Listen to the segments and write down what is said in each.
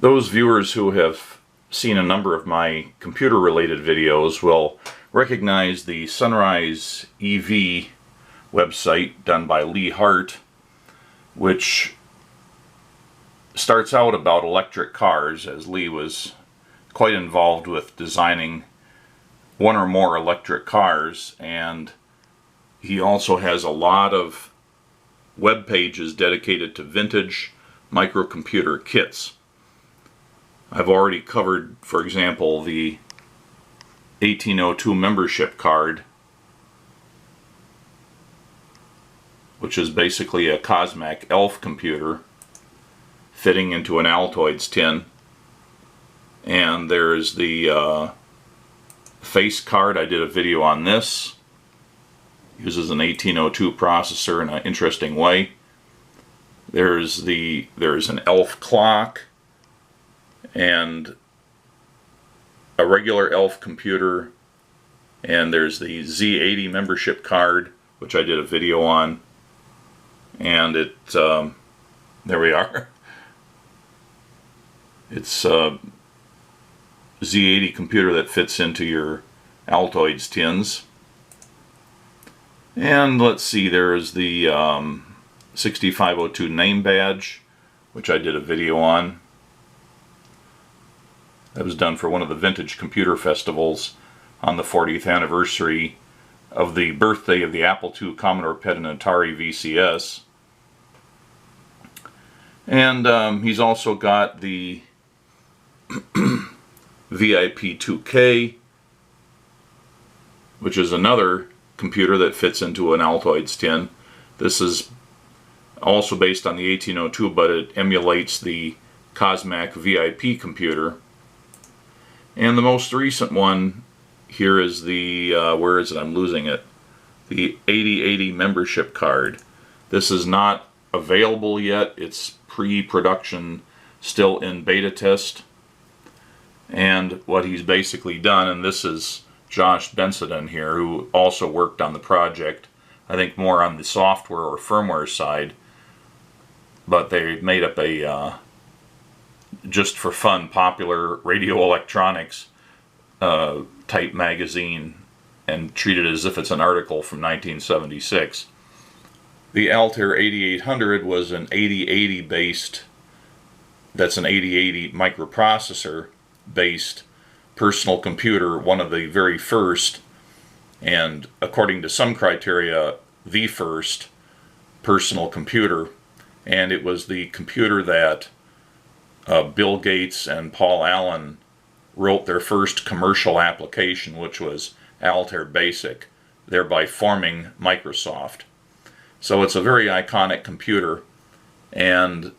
Those viewers who have seen a number of my computer-related videos will recognize the Sunrise EV website done by Hart, which starts out about electric cars, as Lee was quite involved with designing one or more electric cars, and he also has a lot of web pages dedicated to vintage microcomputer kits. I've already covered, for example, the 1802 membership card, which is basically a Cosmac ELF computer fitting into an Altaid's tin. And there's the face card. I did a video on this. Uses an 1802 processor in an interesting way. There's an ELF clock and a regular ELF computer, and there's the Z80 membership card, which I did a video on, and there we are. It's a Z80 computer that fits into your Altaid's tins. And let's see, there's the 6502 name badge, which I did a video on. That was done for one of the vintage computer festivals on the 40th anniversary of the birthday of the Apple II, Commodore PET, and Atari VCS. And he's also got the VIP 2K, which is another computer that fits into an Altaid's tin. This is also based on the 1802, but it emulates the Cosmac VIP computer. And the most recent one here is the, where is it? I'm losing it. The 8080 membership card. This is not available yet. It's pre-production, still in beta test. And what he's basically done, and this is Josh Bensadon here, who also worked on the project, I think more on the software or firmware side, but they made up a just for fun popular radio electronics type magazine and treat it as if it's an article from 1976. The Altair 8800 was an 8080 based, that's an 8080 microprocessor based personal computer, one of the very first, and according to some criteria, the first personal computer. And it was the computer that Bill Gates and Paul Allen wrote their first commercial application, which was Altair Basic, thereby forming Microsoft. So it's a very iconic computer, and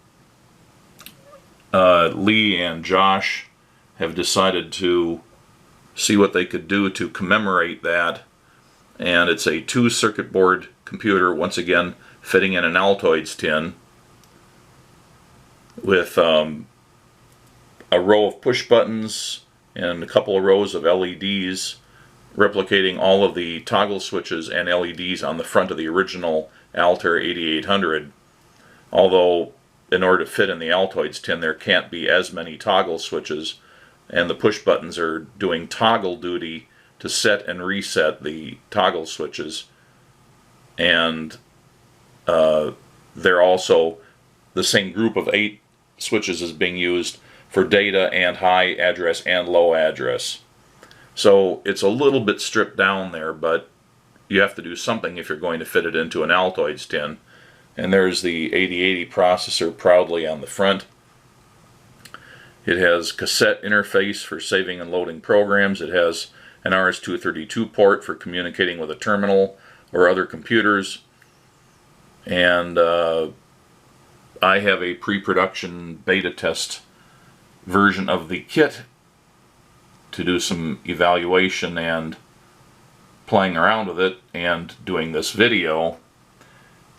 Lee and Josh have decided to see what they could do to commemorate that. And it's a 2-circuit board computer, once again fitting in an Altaid's tin, with a row of push buttons and a couple of rows of LEDs replicating all of the toggle switches and LEDs on the front of the original Altair 8800. Although in order to fit in the Altaid's tin there can't be as many toggle switches, and the push buttons are doing toggle duty to set and reset the toggle switches. And they're also, the same group of 8 switches is being used for data and high address and low address. So it's a little bit stripped down there, but you have to do something if you're going to fit it into an Altaid's tin. And there's the 8080 processor proudly on the front. It has cassette interface for saving and loading programs. It has an RS-232 port for communicating with a terminal or other computers. And I have a pre-production beta test version of the kit to do some evaluation and playing around with it and doing this video.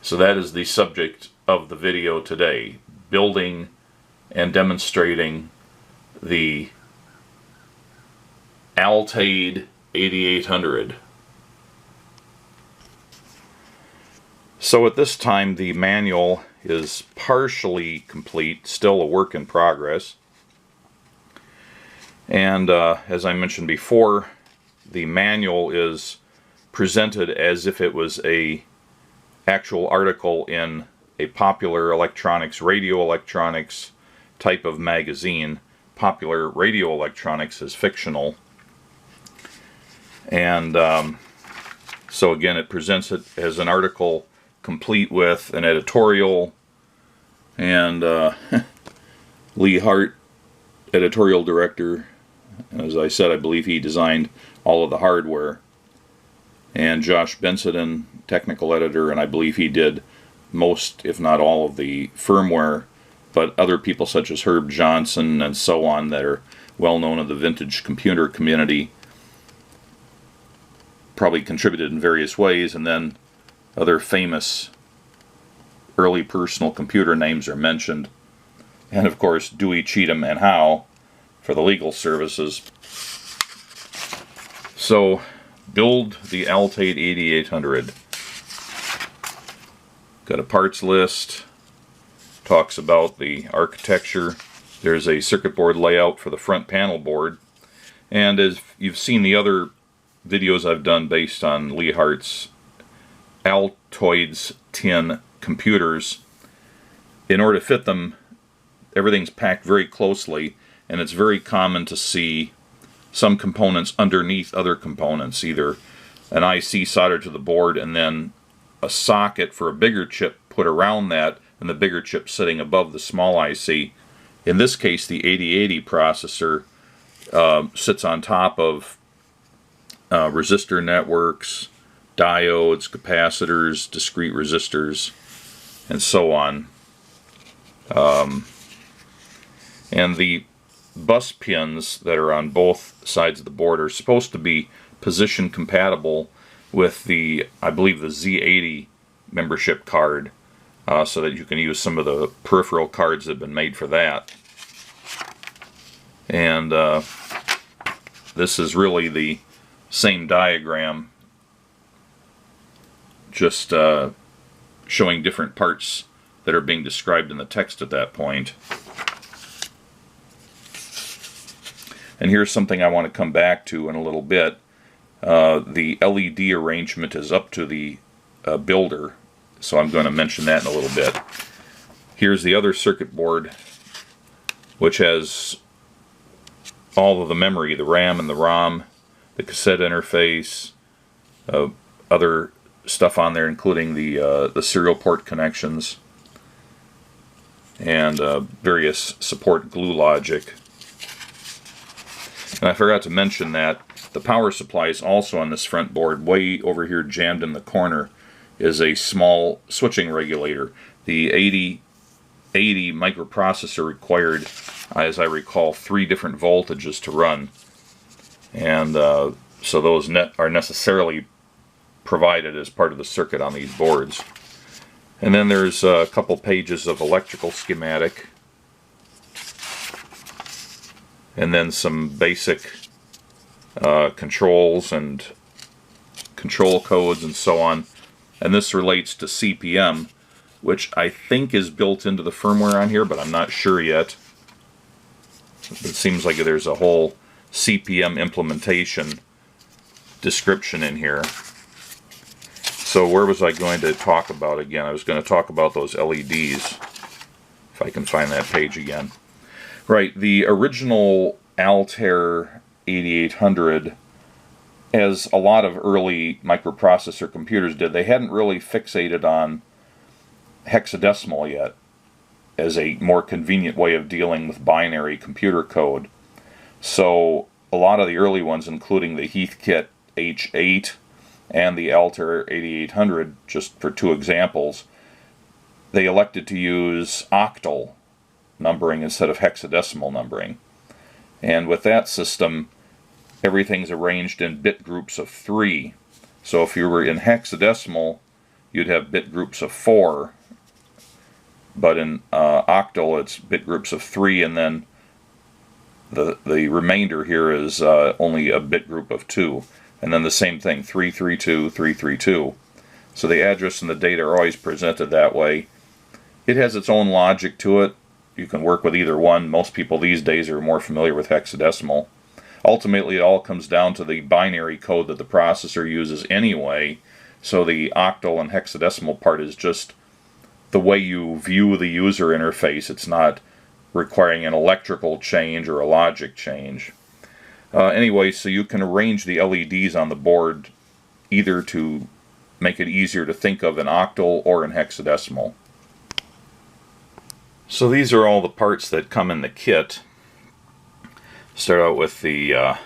So that is the subject of the video today, building and demonstrating the Altaid 8800. So at this time the manual is partially complete, still a work in progress. And as I mentioned before, the manual is presented as if it was a actual article in a popular electronics, radio electronics type of magazine. Popular radio electronics is fictional. And so again, it presents it as an article complete with an editorial, and Lee Hart, editorial director. As I said, I believe he designed all of the hardware. And Josh Bensadon, technical editor, and I believe he did most, if not all, of the firmware. But other people such as Herb Johnson and so on that are well known in the vintage computer community probably contributed in various ways, and then other famous early personal computer names are mentioned. And of course, Dewey, Cheatham, and Howe for the legal services. So, build the Altaid 8800. Got a parts list, talks about the architecture. There's a circuit board layout for the front panel board. And as you've seen the other videos I've done based on Lee Hart's Altoids tin computers, in order to fit them, everything's packed very closely, and it's very common to see some components underneath other components, either an IC soldered to the board and then a socket for a bigger chip put around that, and the bigger chip sitting above the small IC. In this case, the 8080 processor sits on top of resistor networks, diodes, capacitors, discrete resistors, and so on. And the bus pins that are on both sides of the board are supposed to be position compatible with the, I believe, the Z80 membership card, so that you can use some of the peripheral cards that have been made for that. And this is really the same diagram, just showing different parts that are being described in the text at that point. And here's something I want to come back to in a little bit. The LED arrangement is up to the builder, so I'm going to mention that in a little bit. Here's the other circuit board, which has all of the memory, the RAM and the ROM, the cassette interface, other stuff on there, including the serial port connections, and various support glue logic. And I forgot to mention that the power supply is also on this front board. Way over here, jammed in the corner, is a small switching regulator. The 8080 microprocessor required, as I recall, 3 different voltages to run. And so those are necessarily provided as part of the circuit on these boards. And then there's a couple pages of electrical schematic, and then some basic controls and control codes and so on. And this relates to CPM, which I think is built into the firmware on here, but I'm not sure yet. It seems like there's a whole CPM implementation description in here. So where was I going to talk about again? I was going to talk about those LEDs, if I can find that page again. Right, the original Altair 8800, as a lot of early microprocessor computers did, they hadn't really fixated on hexadecimal yet as a more convenient way of dealing with binary computer code. So a lot of the early ones, including the Heathkit H8 and the Altair 8800, just for 2 examples, they elected to use octal numbering instead of hexadecimal numbering. And with that system, everything's arranged in bit groups of 3. So if you were in hexadecimal, you'd have bit groups of 4, but in octal it's bit groups of 3, and then the remainder here is only a bit group of 2. And then the same thing, 332, 332. So the address and the data are always presented that way. It has its own logic to it. You can work with either one. Most people these days are more familiar with hexadecimal. ultimately it all comes down to the binary code that the processor uses anyway, so the octal and hexadecimal part is just the way you view the user interface. It's not requiring an electrical change or a logic change. Anyway, so you can arrange the LEDs on the board either to make it easier to think of in octal or in hexadecimal. So these are all the parts that come in the kit. Start out with the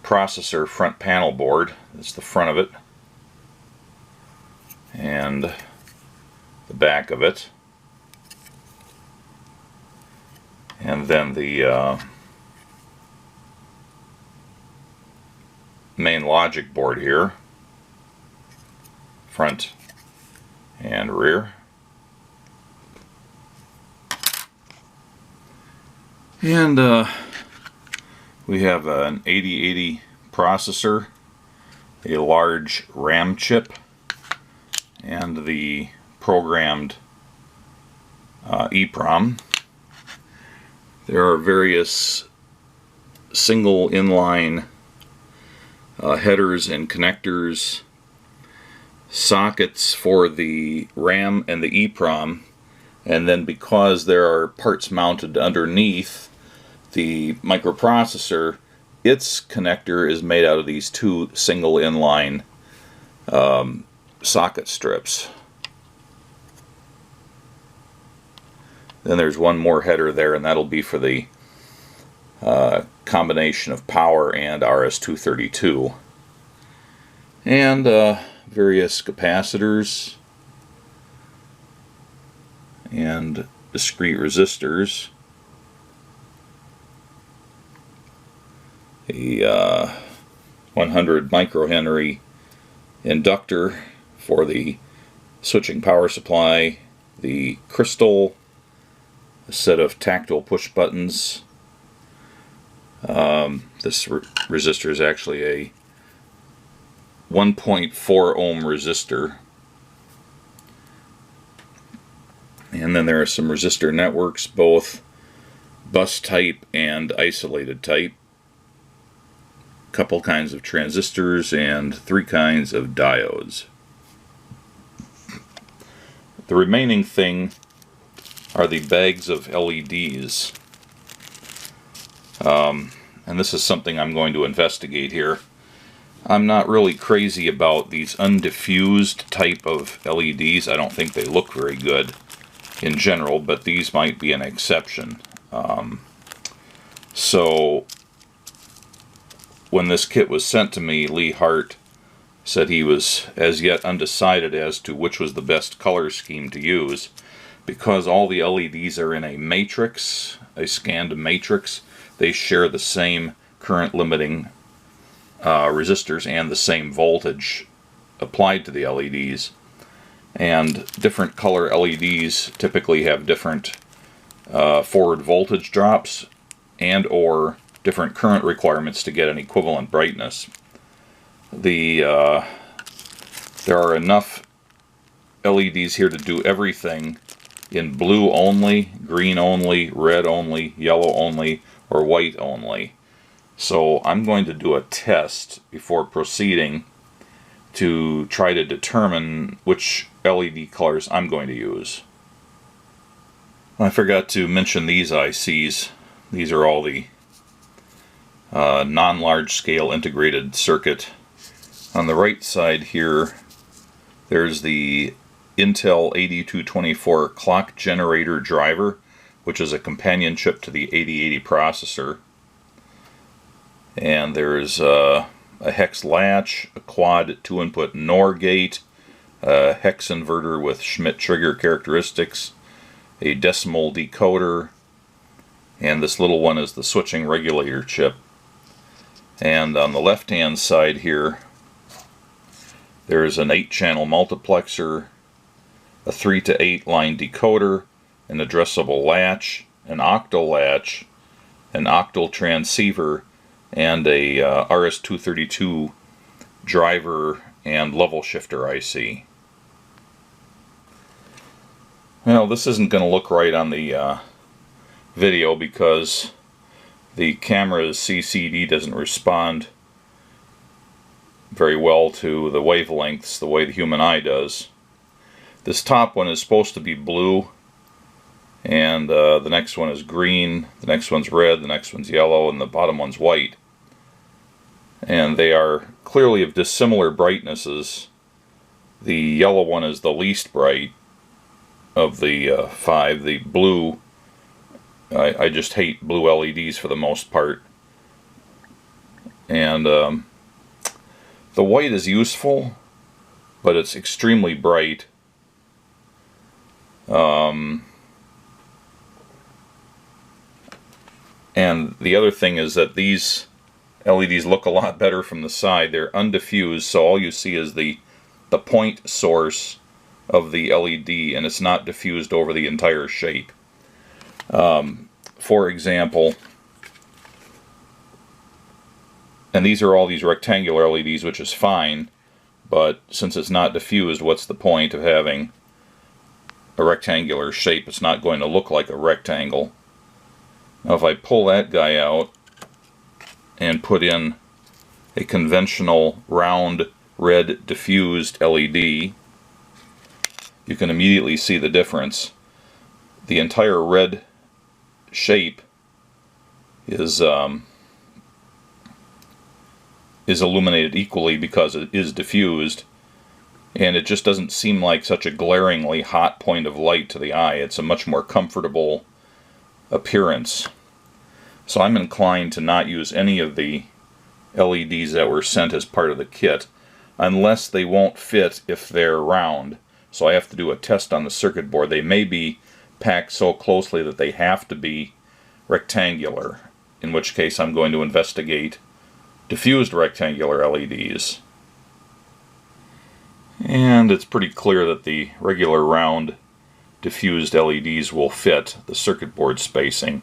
processor front panel board. That's the front of it. And the back of it. And then the main logic board here. Front and rear. And we have an 8080 processor, a large RAM chip, and the programmed Eeprom. There are various single inline headers and connectors, sockets for the RAM and the Eeprom, and then because there are parts mounted underneath the microprocessor, its connector is made out of these two single inline socket strips. Then there's one more header there, and that'll be for the combination of power and RS-232. And various capacitors and discrete resistors. A 100 microhenry inductor for the switching power supply, the crystal, a set of tactile push buttons. This resistor is actually a 1.4 ohm resistor. And then there are some resistor networks, both bus type and isolated type. Couple kinds of transistors and 3 kinds of diodes. The remaining thing are the bags of LEDs. And this is something I'm going to investigate here. I'm not really crazy about these undiffused type of LEDs. I don't think they look very good in general, but these might be an exception. So when this kit was sent to me, Lee Hart said he was as yet undecided as to which was the best color scheme to use, because all the LEDs are in a matrix, a scanned matrix. They share the same current limiting resistors and the same voltage applied to the LEDs. And different color LEDs typically have different forward voltage drops and or different current requirements to get an equivalent brightness. There are enough LEDs here to do everything in blue only, green only, red only, yellow only, or white only. So I'm going to do a test before proceeding to try to determine which LED colors I'm going to use. I forgot to mention these ICs. These are all the non-large scale integrated circuit. On the right side here, there's the Intel 8224 clock generator driver, which is a companion chip to the 8080 processor. And there's a hex latch, a quad 2-input NOR gate, a hex inverter with Schmidt trigger characteristics, a decimal decoder, and this little one is the switching regulator chip. And on the left hand side here, there's an 8-channel multiplexer, a 3 to 8 line decoder, an addressable latch, an octal latch, an octal transceiver, and a RS-232 driver and level shifter IC. Well, this isn't going to look right on the video because the camera's CCD doesn't respond very well to the wavelengths the way the human eye does. This top one is supposed to be blue, and the next one is green, the next one's red, the next one's yellow, and the bottom one's white. And they are clearly of dissimilar brightnesses. The yellow one is the least bright of the 5. The blue, I just hate blue LEDs for the most part. And the white is useful, but it's extremely bright. And the other thing is that these LEDs look a lot better from the side. They're undiffused, so all you see is the point source of the LED, and it's not diffused over the entire shape. For example, and these are all these rectangular LEDs, which is fine, but since it's not diffused, what's the point of having a rectangular shape? It's not going to look like a rectangle. Now if I pull that guy out and put in a conventional round red diffused LED, you can immediately see the difference. The entire red shape is illuminated equally because it is diffused, and it just doesn't seem like such a glaringly hot point of light to the eye. It's a much more comfortable appearance. So I'm inclined to not use any of the LEDs that were sent as part of the kit, unless they won't fit if they're round. So I have to do a test on the circuit board. They may be packed so closely that they have to be rectangular, in which case I'm going to investigate diffused rectangular LEDs. And it's pretty clear that the regular round diffused LEDs will fit the circuit board spacing.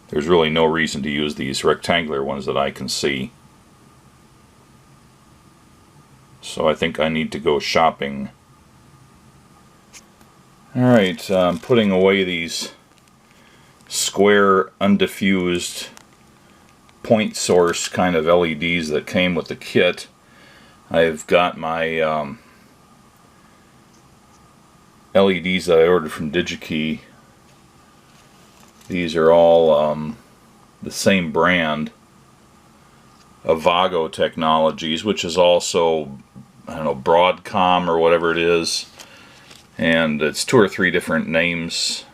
There's really no reason to use these rectangular ones that I can see. So I think I need to go shopping. Alright, I'm putting away these square, undiffused, point source kind of LEDs that came with the kit. I've got my LEDs that I ordered from DigiKey. These are all the same brand, Avago Technologies, which is also, I don't know, Broadcom or whatever it is. And it's 2 or 3 different names.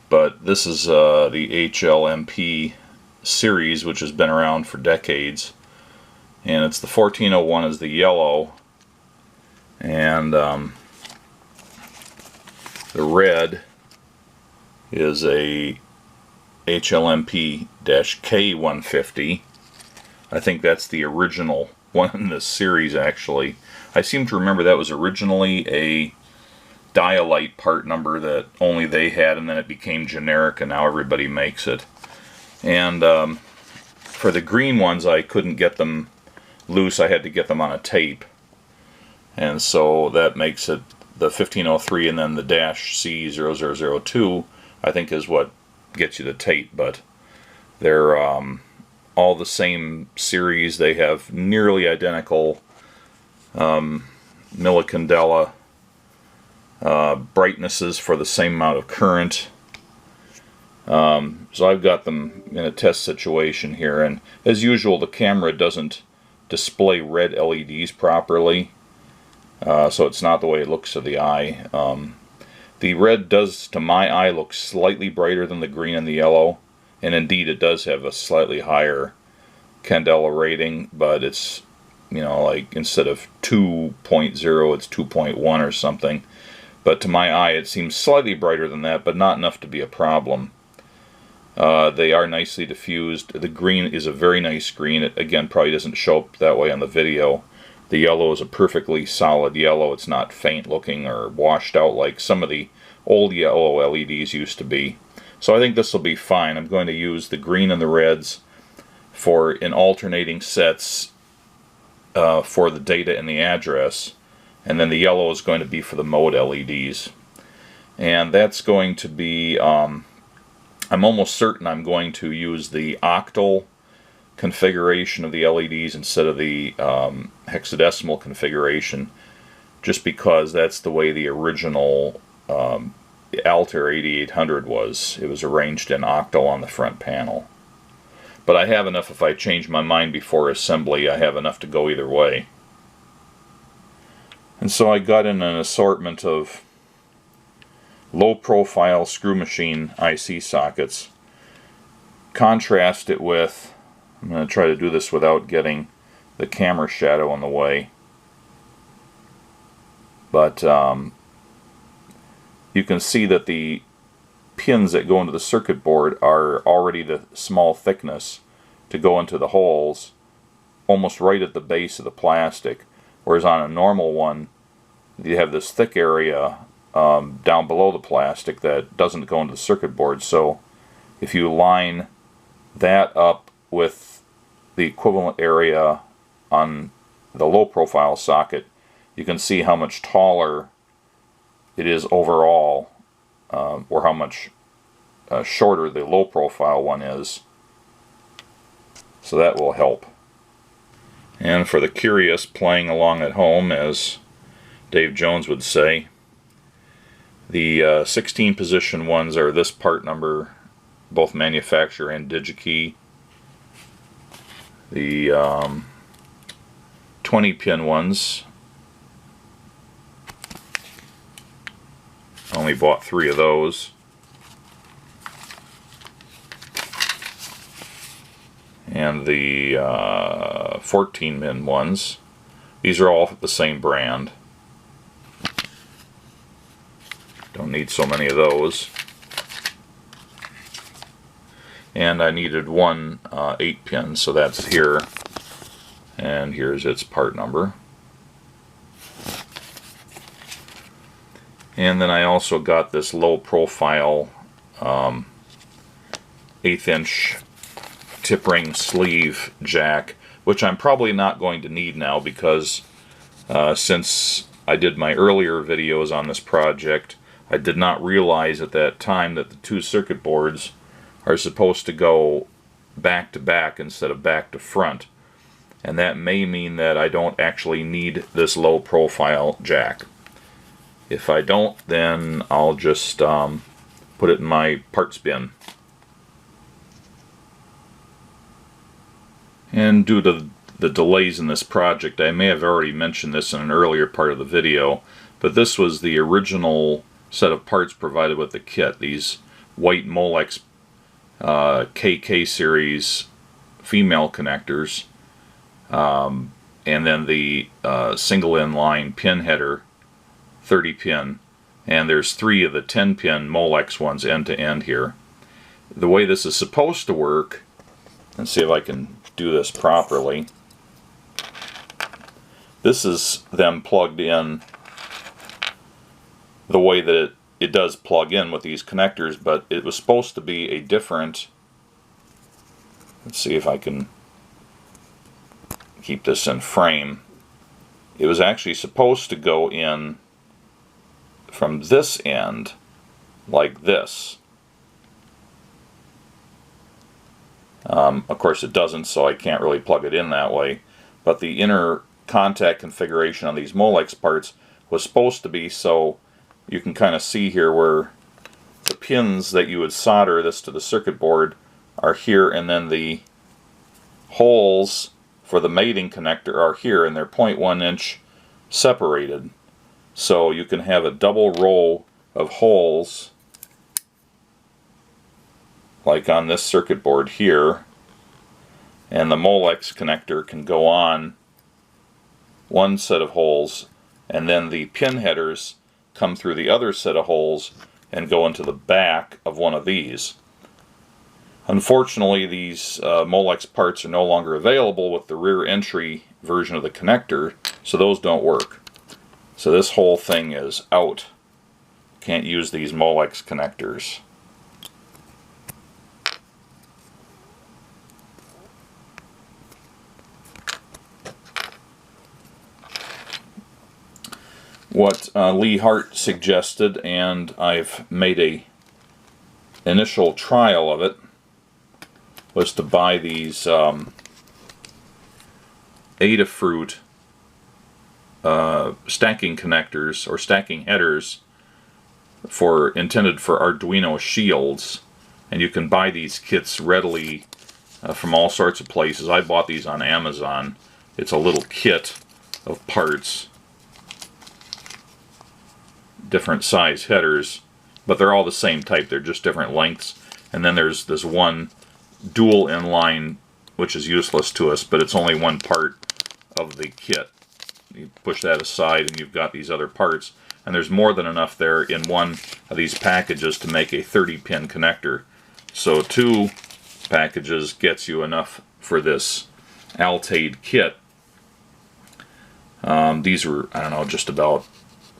But this is the HLMP series, which has been around for decades. And it's the 1401 is the yellow. And the red is a HLMP-K150. I think that's the original one in this series, actually. I seem to remember that was originally a Dialite part number that only they had, and then it became generic, and now everybody makes it. And for the green ones, I couldn't get them loose. I had to get them on a tape. And so that makes it the 1503, and then the -C0002, I think, is what gets you the tape. But they're all the same series. They have nearly identical millicandela brightnesses for the same amount of current. So I've got them in a test situation here, and as usual the camera doesn't display red LEDs properly, so it's not the way it looks to the eye. The red does, to my eye, look slightly brighter than the green and the yellow, and indeed it does have a slightly higher candela rating, but it's, you know, like instead of 2.0 it's 2.1 or something. But to my eye it seems slightly brighter than that, but not enough to be a problem. They are nicely diffused. The green is a very nice green. It, again, probably doesn't show up that way on the video. The yellow is a perfectly solid yellow. It's not faint looking or washed out like some of the old yellow LEDs used to be. So I think this will be fine. I'm going to use the green and the reds for in alternating sets for the data and the address, and then the yellow is going to be for the mode LEDs. And that's going to be I'm almost certain I'm going to use the octal configuration of the LEDs instead of the hexadecimal configuration, just because that's the way the original Altair 8800 was. It was arranged in octal on the front panel. But I have enough, if I change my mind before assembly, I have enough to go either way. And so I got in an assortment of low-profile screw machine IC sockets. Contrast it with, I'm going to try to do this without getting the camera shadow in the way, but you can see that the pins that go into the circuit board are already the small thickness to go into the holes almost right at the base of the plastic, whereas on a normal one you have this thick area down below the plastic that doesn't go into the circuit board. So if you line that up with the equivalent area on the low profile socket, you can see how much taller it is overall, or how much shorter the low profile one is. So that will help. And for the curious playing along at home, as Dave Jones would say, the 16 position ones are this part number, both manufacturer and DigiKey. The 20 pin ones, I only bought 3 of those. And the 14 pin ones, these are all the same brand. Don't need so many of those. And I needed one 8 pin, so that's here. And here's its part number. And then I also got this low profile 1/8 inch tip ring sleeve jack, which I'm probably not going to need now, because since I did my earlier videos on this project, I did not realize at that time that the 2 circuit boards are supposed to go back to back instead of back to front, and that may mean that I don't actually need this low profile jack. If I don't, then I'll just put it in my parts bin. And due to the delays in this project, I may have already mentioned this in an earlier part of the video, but this was the original set of parts provided with the kit. These white Molex KK series female connectors, and then the single inline pin header, 30 pin, and there's 3 of the 10 pin Molex ones end to end here. The way this is supposed to work, let's see if I can do this properly. This is them plugged in the way that it does plug in with these connectors, but it was supposed to be a different, let's see if I can keep this in frame. It was actually supposed to go in from this end like this. Of course it doesn't, so I can't really plug it in that way, but the inner contact configuration on these Molex parts was supposed to be so you can kind of see here where the pins that you would solder this to the circuit board are here, and then the holes for the mating connector are here, and they're 0.1 inch separated. So you can have a double row of holes like on this circuit board here, and the Molex connector can go on one set of holes, and then the pin headers come through the other set of holes and go into the back of one of these. Unfortunately, these Molex parts are no longer available with the rear entry version of the connector, so those don't work. So this whole thing is out. Can't use these Molex connectors. What Lee Hart suggested, and I've made a initial trial of it was to buy these Adafruit stacking connectors or stacking headers intended for Arduino shields, and you can buy these kits readily from all sorts of places. I bought these on Amazon. It's a little kit of parts, different size headers, but they're all the same type. They're just different lengths. And then there's this one dual inline, which is useless to us, but it's only one part of the kit. You push that aside and you've got these other parts, and there's more than enough there in one of these packages to make a 30-pin connector. So 2 packages gets you enough for this Altaid kit. These were, I don't know, just about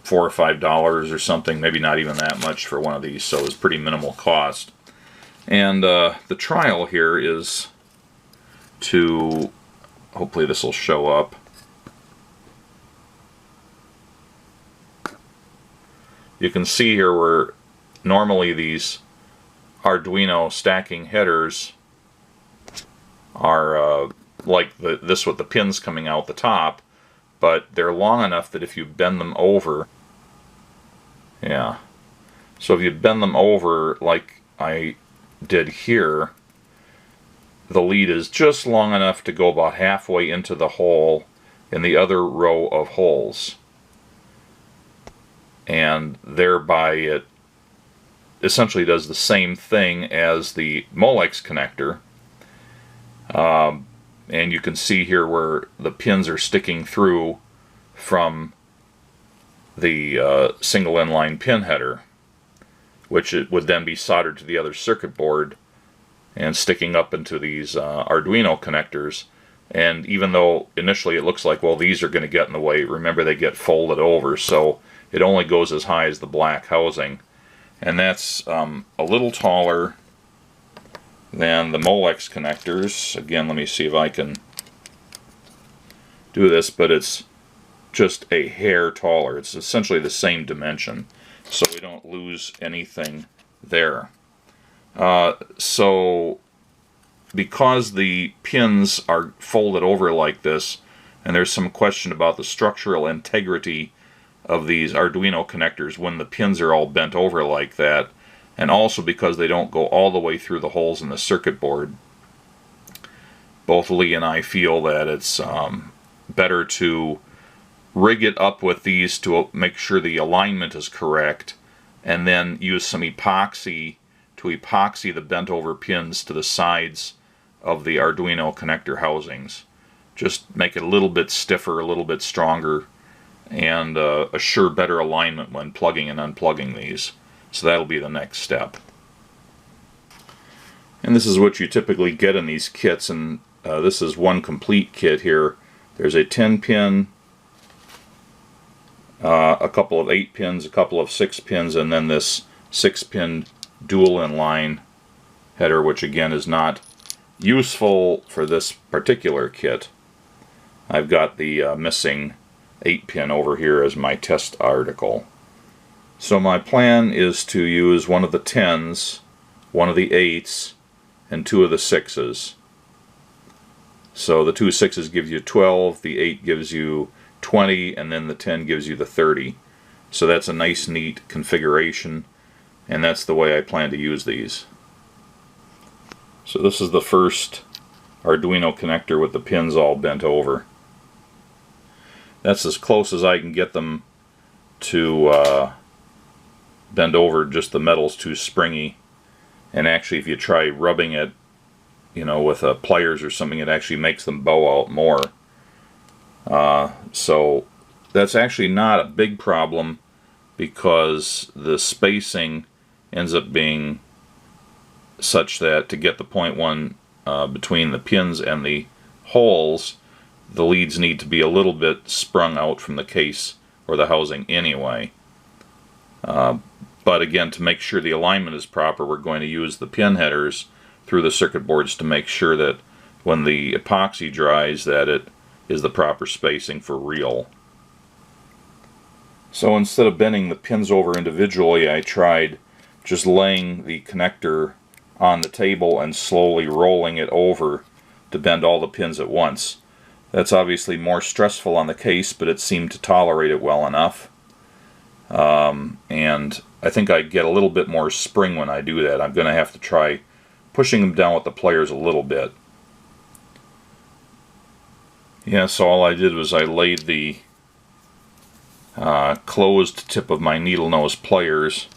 $4 or $5 or something, maybe not even that much for one of these, so it was pretty minimal cost. And the trial here is to, hopefully this will show up. You can see here where normally these Arduino stacking headers are like this with the pins coming out the top, but they're long enough that if you bend them over, yeah, so if you bend them over like I did here, the lead is just long enough to go about halfway into the hole in the other row of holes, and thereby it essentially does the same thing as the Molex connector. And you can see here where the pins are sticking through from the single inline pin header, which it would then be soldered to the other circuit board and sticking up into these Arduino connectors. And even though initially it looks like, well, these are going to get in the way, remember they get folded over, so it only goes as high as the black housing. And that's a little taller than the Molex connectors. Again, let me see if I can do this, but it's just a hair taller. It's essentially the same dimension, so we don't lose anything there. So because the pins are folded over like this, and there's some question about the structural integrity of these Arduino connectors when the pins are all bent over like that, and also because they don't go all the way through the holes in the circuit board, both Lee and I feel that it's better to rig it up with these to make sure the alignment is correct, and then use some epoxy to epoxy the bent over pins to the sides of the Arduino connector housings. Just make it a little bit stiffer, a little bit stronger, and assure better alignment when plugging and unplugging these. So that'll be the next step. And this is what you typically get in these kits, and this is one complete kit here. There's a 10-pin, a couple of 8 pins, a couple of 6 pins, and then this 6-pin dual inline header, which again is not useful for this particular kit. I've got the missing 8-pin over here as my test article. So my plan is to use one of the 10s, one of the 8s, and 2 of the 6s. So the 2 6s gives you 12, the 8 gives you 20, and then the 10 gives you the 30. So that's a nice, neat configuration, and that's the way I plan to use these. So this is the first Arduino connector with the pins all bent over. That's as close as I can get them to bend over. Just the metal's too springy, and actually if you try rubbing it, you know, with pliers or something, it actually makes them bow out more. So that's actually not a big problem, because the spacing ends up being such that to get the 0.1 between the pins and the holes, the leads need to be a little bit sprung out from the case or the housing anyway. But again, to make sure the alignment is proper, we're going to use the pin headers through the circuit boards to make sure that when the epoxy dries that it is the proper spacing for real. So instead of bending the pins over individually, I tried just laying the connector on the table and slowly rolling it over to bend all the pins at once. That's obviously more stressful on the case, but it seemed to tolerate it well enough. And I think I get a little bit more spring when I do that. I'm going to have to try pushing them down with the pliers a little bit. Yeah, so all I did was I laid the closed tip of my needle nose pliers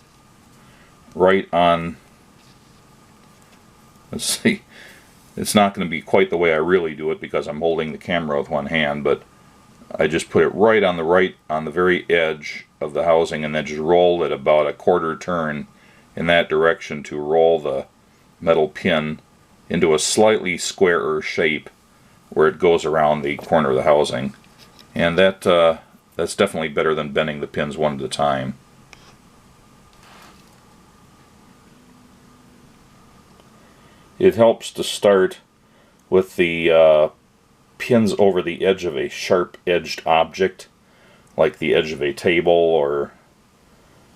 right on, let's see, it's not going to be quite the way I really do it because I'm holding the camera with one hand, but I just put it right on the very edge of the housing, and then just rolled it about a quarter turn in that direction to roll the metal pin into a slightly squarer shape where it goes around the corner of the housing. And that's definitely better than bending the pins one at a time. It helps to start with the pins over the edge of a sharp-edged object, like the edge of a table or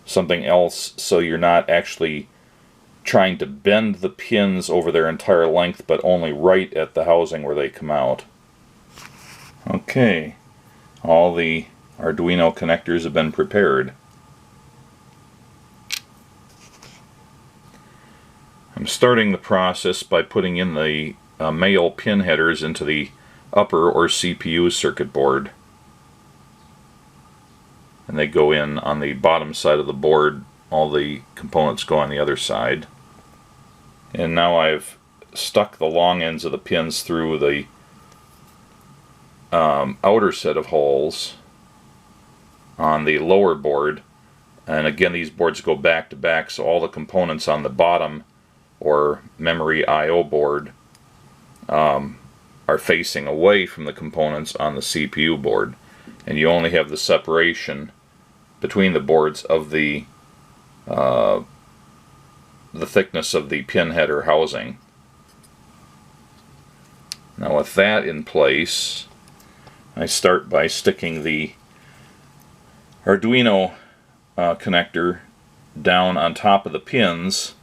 something else, so you're not actually trying to bend the pins over their entire length, but only right at the housing where they come out. Okay, all the Arduino connectors have been prepared. I'm starting the process by putting in the male pin headers into the upper or CPU circuit board. And they go in on the bottom side of the board. All the components go on the other side. And now I've stuck the long ends of the pins through the outer set of holes on the lower board. And again, these boards go back to back, so all the components on the bottom or memory I/O board are facing away from the components on the CPU board, and you only have the separation between the boards of the thickness of the pin header housing. Now with that in place, I start by sticking the Arduino connector down on top of the pins.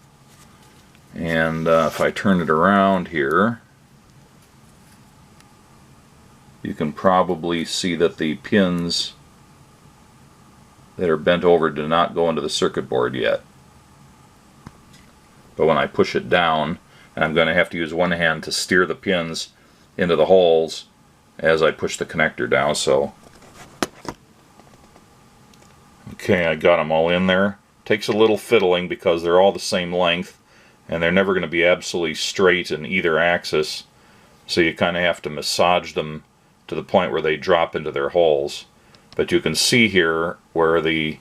And if I turn it around here, you can probably see that the pins that are bent over do not go into the circuit board yet. But when I push it down, and I'm going to have to use one hand to steer the pins into the holes as I push the connector down. So, okay, I got them all in there. Takes a little fiddling because they're all the same length, and they're never going to be absolutely straight in either axis, so you kind of have to massage them to the point where they drop into their holes. But you can see here where the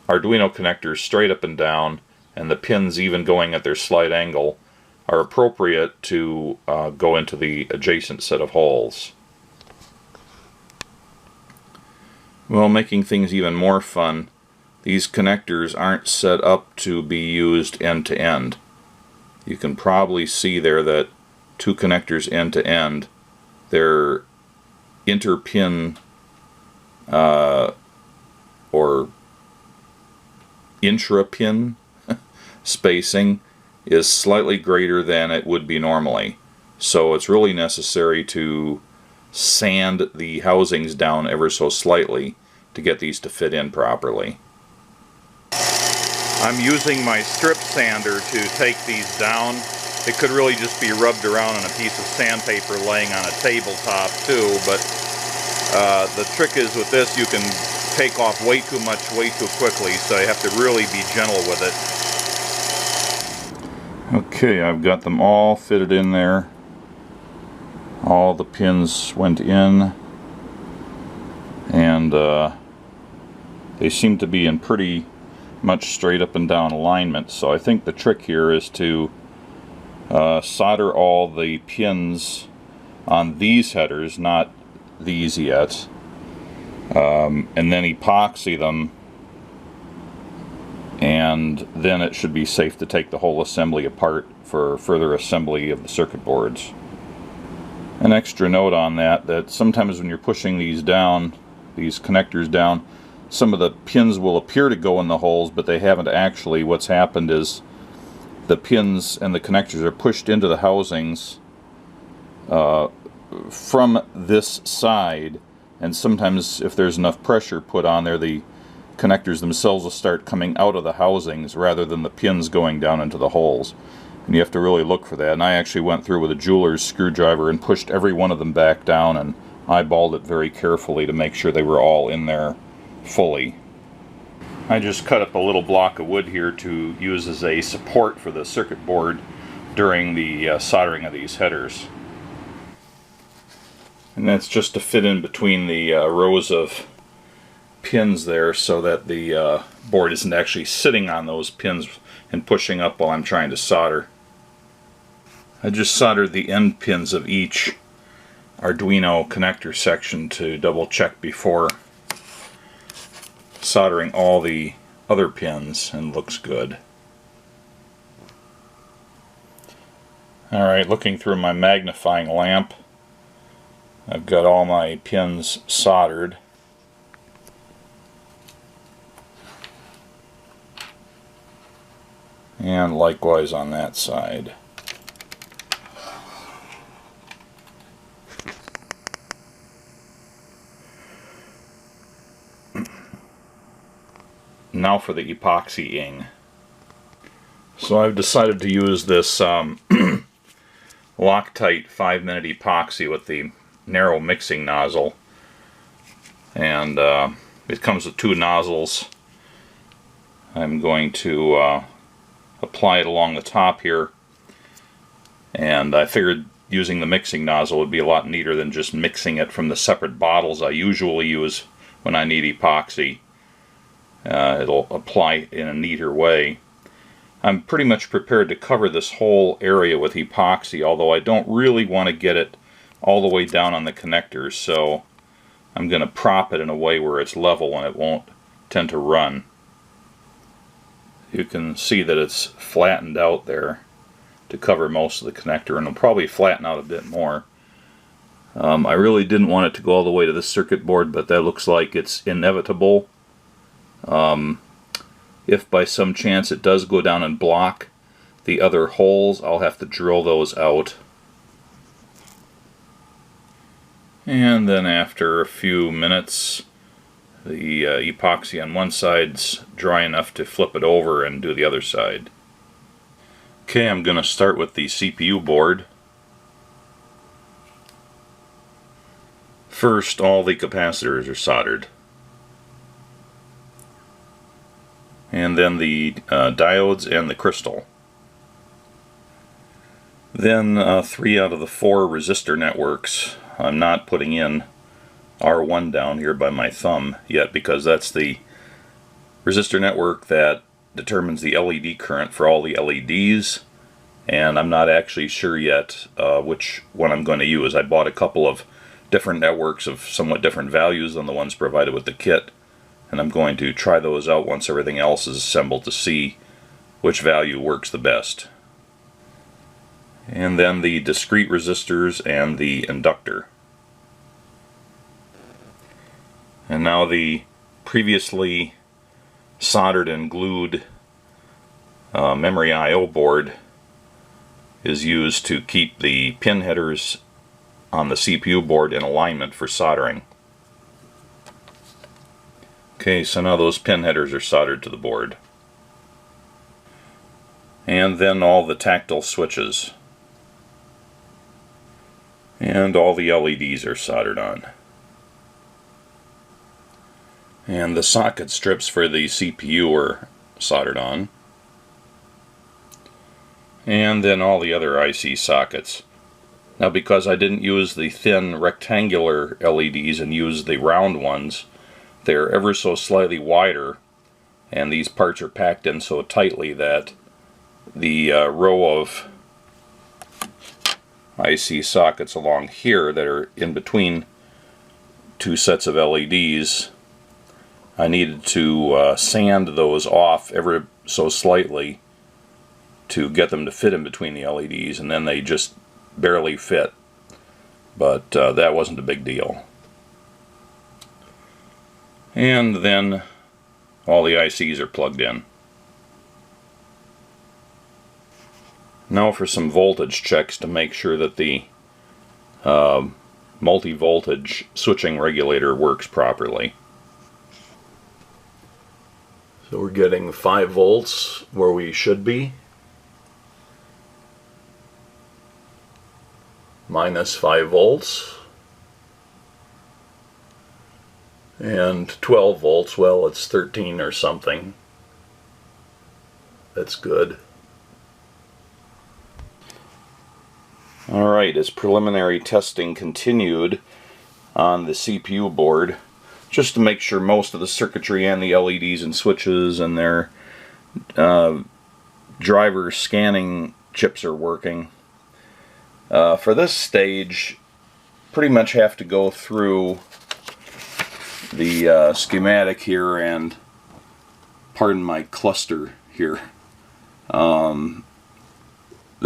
Arduino connectors straight up and down, and the pins even going at their slight angle, are appropriate to go into the adjacent set of holes. Well, making things even more fun, these connectors aren't set up to be used end to end. You can probably see there that two connectors end to end, their interpin or intrapin spacing is slightly greater than it would be normally. So it's really necessary to sand the housings down ever so slightly to get these to fit in properly. I'm using my strip sander to take these down. It could really just be rubbed around on a piece of sandpaper laying on a tabletop too, but the trick is with this you can take off way too much way too quickly, so you have to really be gentle with it. Okay, I've got them all fitted in there. All the pins went in, and they seem to be in pretty much straight up and down alignment. So I think the trick here is to solder all the pins on these headers, not these yet, and then epoxy them, and then it should be safe to take the whole assembly apart for further assembly of the circuit boards. An extra note on that sometimes when you're pushing these down, these connectors down, some of the pins will appear to go in the holes, but they haven't actually. What's happened is the pins and the connectors are pushed into the housings from this side, and sometimes if there's enough pressure put on there, the connectors themselves will start coming out of the housings rather than the pins going down into the holes. And you have to really look for that. And I actually went through with a jeweler's screwdriver and pushed every one of them back down and eyeballed it very carefully to make sure they were all in there fully. I just cut up a little block of wood here to use as a support for the circuit board during the soldering of these headers. And that's just to fit in between the rows of pins there so that the board isn't actually sitting on those pins and pushing up while I'm trying to solder. I just soldered the end pins of each Arduino connector section to double check before soldering all the other pins, and looks good. Alright, looking through my magnifying lamp, I've got all my pins soldered. And likewise on that side. Now for the Epoxy Inge. So I've decided to use this Loctite 5-minute epoxy with the narrow mixing nozzle. And it comes with 2 nozzles. I'm going to apply it along the top here, and I figured using the mixing nozzle would be a lot neater than just mixing it from the separate bottles I usually use when I need epoxy. It'll apply in a neater way. I'm pretty much prepared to cover this whole area with epoxy, although I don't really want to get it all the way down on the connectors, so I'm going to prop it in a way where it's level and it won't tend to run. You can see that it's flattened out there to cover most of the connector, and it'll probably flatten out a bit more. I really didn't want it to go all the way to the circuit board, but that looks like it's inevitable. If by some chance it does go down and block the other holes, I'll have to drill those out. And then after a few minutes, the epoxy on one side's dry enough to flip it over and do the other side. Okay, I'm going to start with the CPU board. First, all the capacitors are soldered. And then the diodes and the crystal. Then 3 out of the 4 resistor networks. I'm not putting in R1 down here by my thumb yet, because that's the resistor network that determines the LED current for all the LEDs, and I'm not actually sure yet which one I'm going to use. I bought a couple of different networks of somewhat different values than the ones provided with the kit, and I'm going to try those out once everything else is assembled to see which value works the best. And then the discrete resistors and the inductor. And now the previously soldered and glued memory I/O board is used to keep the pin headers on the CPU board in alignment for soldering. Okay, so now those pin headers are soldered to the board. And then all the tactile switches. And all the LEDs are soldered on. And the socket strips for the CPU are soldered on. And then all the other IC sockets. Now, because I didn't use the thin rectangular LEDs and used the round ones, they're ever so slightly wider, and these parts are packed in so tightly that the row of IC sockets along here that are in between 2 sets of LEDs, I needed to sand those off ever so slightly to get them to fit in between the LEDs, and then they just barely fit, but that wasn't a big deal. And then all the ICs are plugged in. Now for some voltage checks to make sure that the multi-voltage switching regulator works properly. So we're getting 5 volts where we should be. Minus 5 volts. And 12 volts, well, it's 13 or something. That's good. Alright, as preliminary testing continued on the CPU board, just to make sure most of the circuitry and the LEDs and switches and their driver scanning chips are working. For this stage, pretty much have to go through the schematic here and, pardon my cluster here. The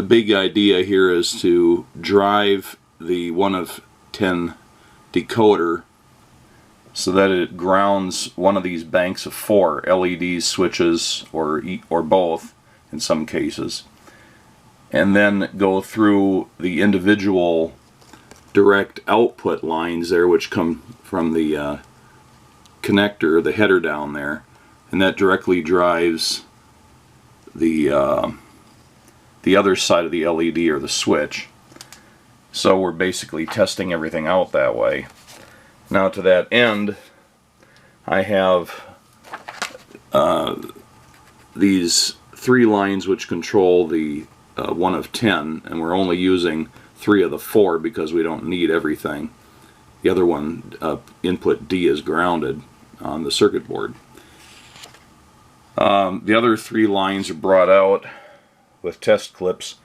big idea here is to drive the 1 of 10 decoder so that it grounds one of these banks of 4 LEDs switches, or both in some cases, and then go through the individual direct output lines there, which come from the connector, the header down there, and that directly drives the other side of the LED or the switch. So we're basically testing everything out that way. Now to that end, I have these 3 lines which control the 1 of 10, and we're only using 3 of the 4 because we don't need everything. The other one, input D, is grounded on the circuit board. The other 3 lines are brought out with test clips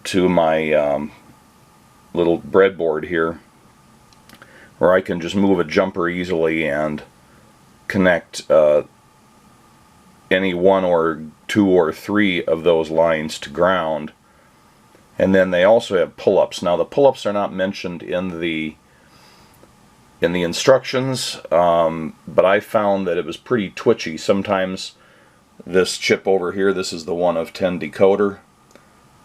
to my little breadboard here, where I can just move a jumper easily and connect any 1 or 2 or 3 of those lines to ground. And then they also have pull-ups. Now the pull-ups are not mentioned in the instructions, but I found that it was pretty twitchy. Sometimes this chip over here, this is the 1 of 10 decoder,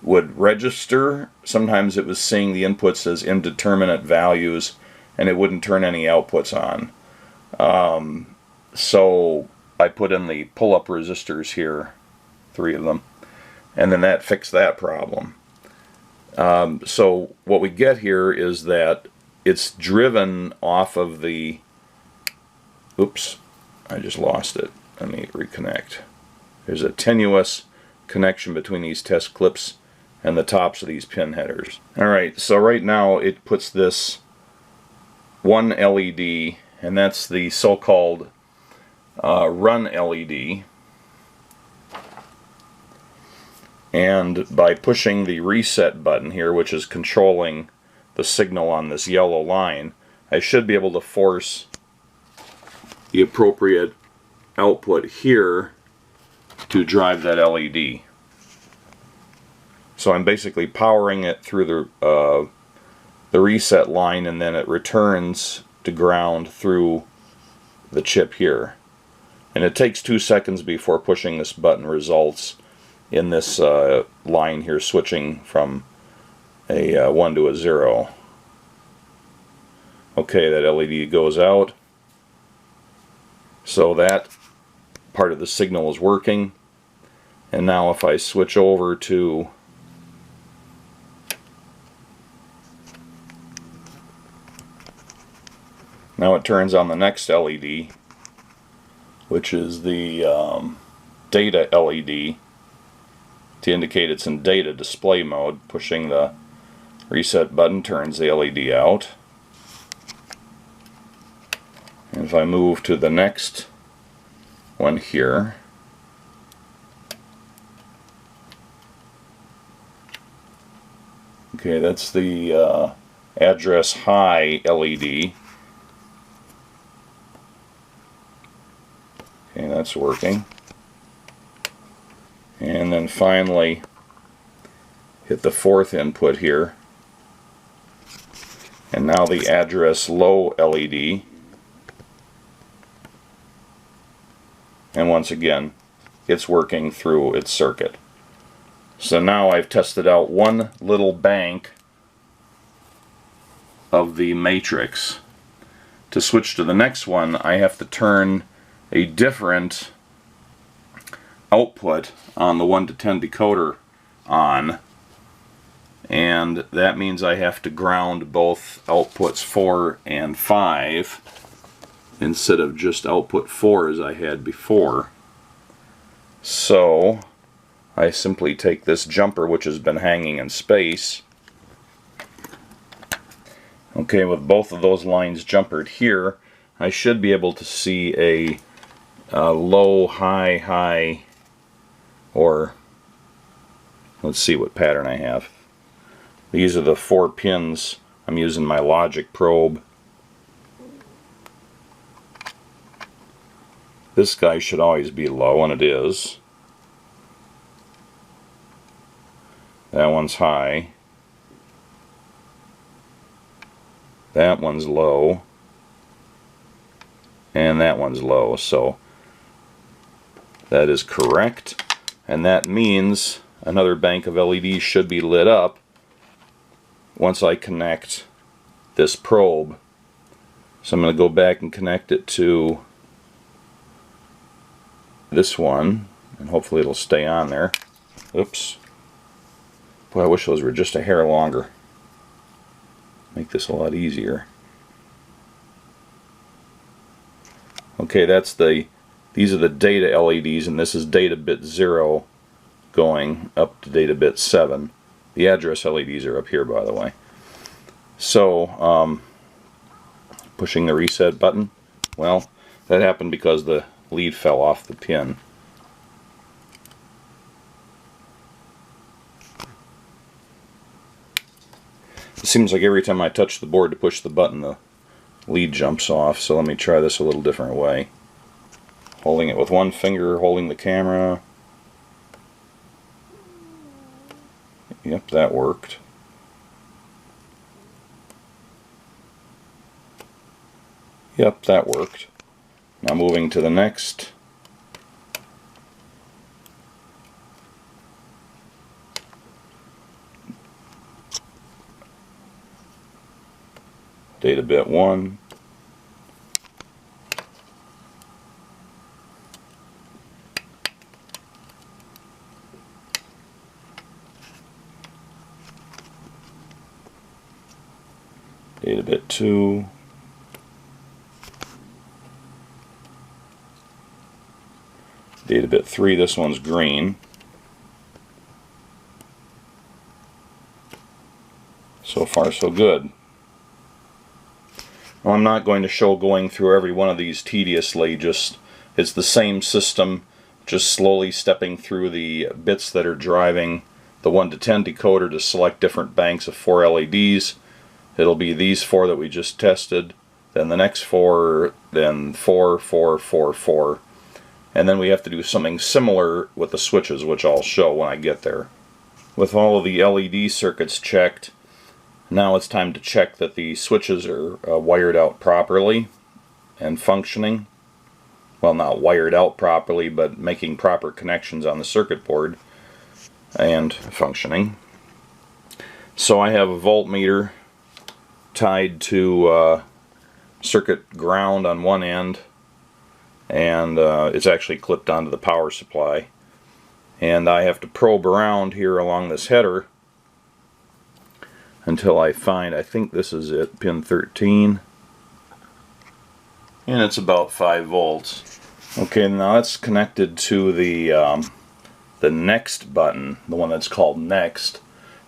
would register. Sometimes it was seeing the inputs as indeterminate values and it wouldn't turn any outputs on. So I put in the pull-up resistors here, 3 of them, and then that fixed that problem. So what we get here is that it's driven off of the, oops, I just lost it. Let me reconnect. There's a tenuous connection between these test clips and the tops of these pin headers. Alright, so right now it puts this 1 LED, and that's the so-called run LED. And by pushing the reset button here, which is controlling the signal on this yellow line, I should be able to force the appropriate output here to drive that LED. So I'm basically powering it through the reset line, and then it returns to ground through the chip here. And it takes 2 seconds before pushing this button results in this line here switching from a 1 to a 0. Okay, that LED goes out. So that part of the signal is working. And now if I switch over to now it turns on the next LED, which is the data LED, to indicate it's in data display mode. Pushing the reset button turns the LED out. And if I move to the next one here, okay, that's the address high LED. Okay, that's working. And then finally hit the 4th input here, and now the address low LED. And once again, it's working through its circuit. So now I've tested out one little bank of the matrix. To switch to the next one, I have to turn a different output on the 1 to 10 decoder on, and that means I have to ground both outputs 4 and 5 instead of just output 4 as I had before. So I simply take this jumper, which has been hanging in space. Okay, with both of those lines jumpered here, I should be able to see a low, high, high, or let's see what pattern I have. These are the 4 pins. I'm using my logic probe. This guy should always be low, and it is. That one's high. That one's low. And that one's low. So that is correct. And that means another bank of LEDs should be lit up once I connect this probe. So I'm going to go back and connect it to this one, and hopefully it'll stay on there. Oops. Boy, I wish those were just a hair longer. Make this a lot easier. Okay, these are the data LEDs, and this is data bit 0 going up to data bit 7. The address LEDs are up here, by the way. So, pushing the reset button, well, that happened because the lead fell off the pin. It seems like every time I touch the board to push the button, the lead jumps off, so let me try this a little different way. Holding it with one finger, holding the camera. Yep, that worked. Yep, that worked. Now moving to the next. Data bit 1. Data bit 2. Data bit 3, this one's green. So far so good. Well, I'm not going to show going through every one of these tediously, it's the same system, just slowly stepping through the bits that are driving the 1 to 10 decoder to select different banks of 4 LEDs. It'll be these 4 that we just tested, then the next 4, then 4, 4, 4, 4. And then we have to do something similar with the switches, which I'll show when I get there. With all of the LED circuits checked, now it's time to check that the switches are wired out properly and functioning. Well, not wired out properly, but making proper connections on the circuit board and functioning. So I have a voltmeter tied to circuit ground on one end, and it's actually clipped onto the power supply. And I have to probe around here along this header until I find, I think this is it, pin 13, and it's about 5 volts. Okay, now that's connected to the next button, the one that's called next,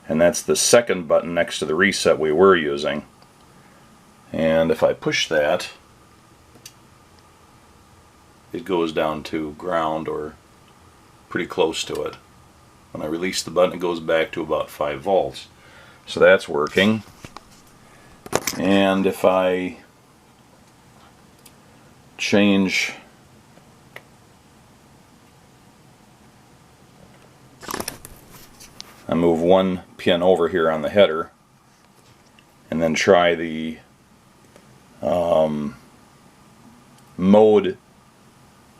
and that's the second button next to the reset we were using. And if I push that, it goes down to ground or pretty close to it. When I release the button, it goes back to about 5 volts. So that's working. And if I change I move one pin over here on the header and then try the mode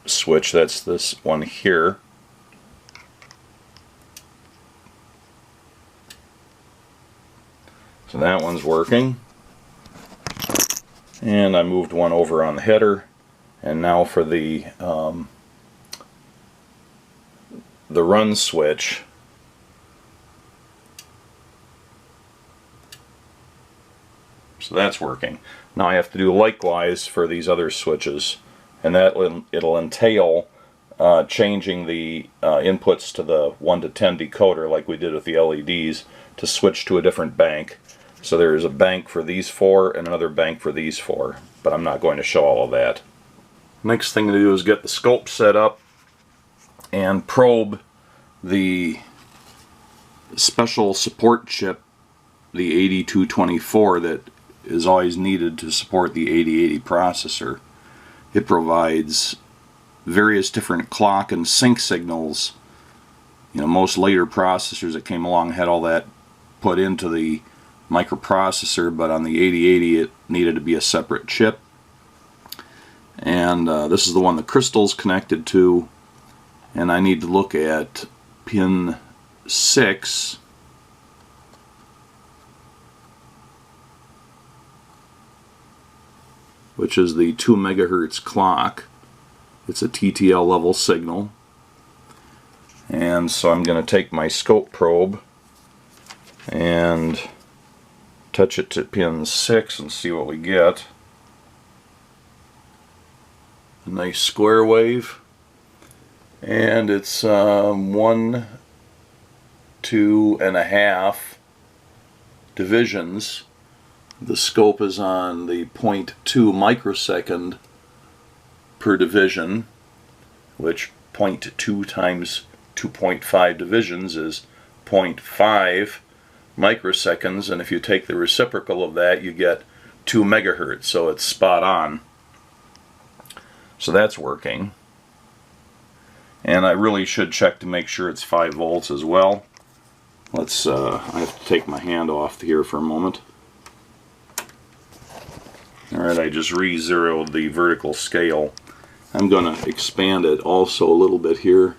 switch. That's this one here. So that one's working. And I moved one over on the header. And now for the run switch. So that's working. Now I have to do likewise for these other switches, and that it'll entail changing the inputs to the 1 to 10 decoder like we did with the LEDs to switch to a different bank. So there's a bank for these 4 and another bank for these 4, but I'm not going to show all of that. Next thing to do is get the scope set up and probe the special support chip, the 8224, that is always needed to support the 8080 processor. It provides various different clock and sync signals. You know, most later processors that came along had all that put into the microprocessor, but on the 8080 it needed to be a separate chip. And this is the one the crystal's connected to, and I need to look at pin 6. Which is the 2 megahertz clock. It's a TTL level signal. And so I'm going to take my scope probe and touch it to pin 6 and see what we get. A nice square wave. And it's 1, 2.5 divisions. The scope is on the 0.2 microsecond per division, which 0.2 times 2.5 divisions is 0.5 microseconds, and if you take the reciprocal of that you get 2 megahertz, so it's spot on. So that's working. And I really should check to make sure it's 5 volts as well. Let's, I have to take my hand off here for a moment. Alright, I just re-zeroed the vertical scale. I'm going to expand it also a little bit here.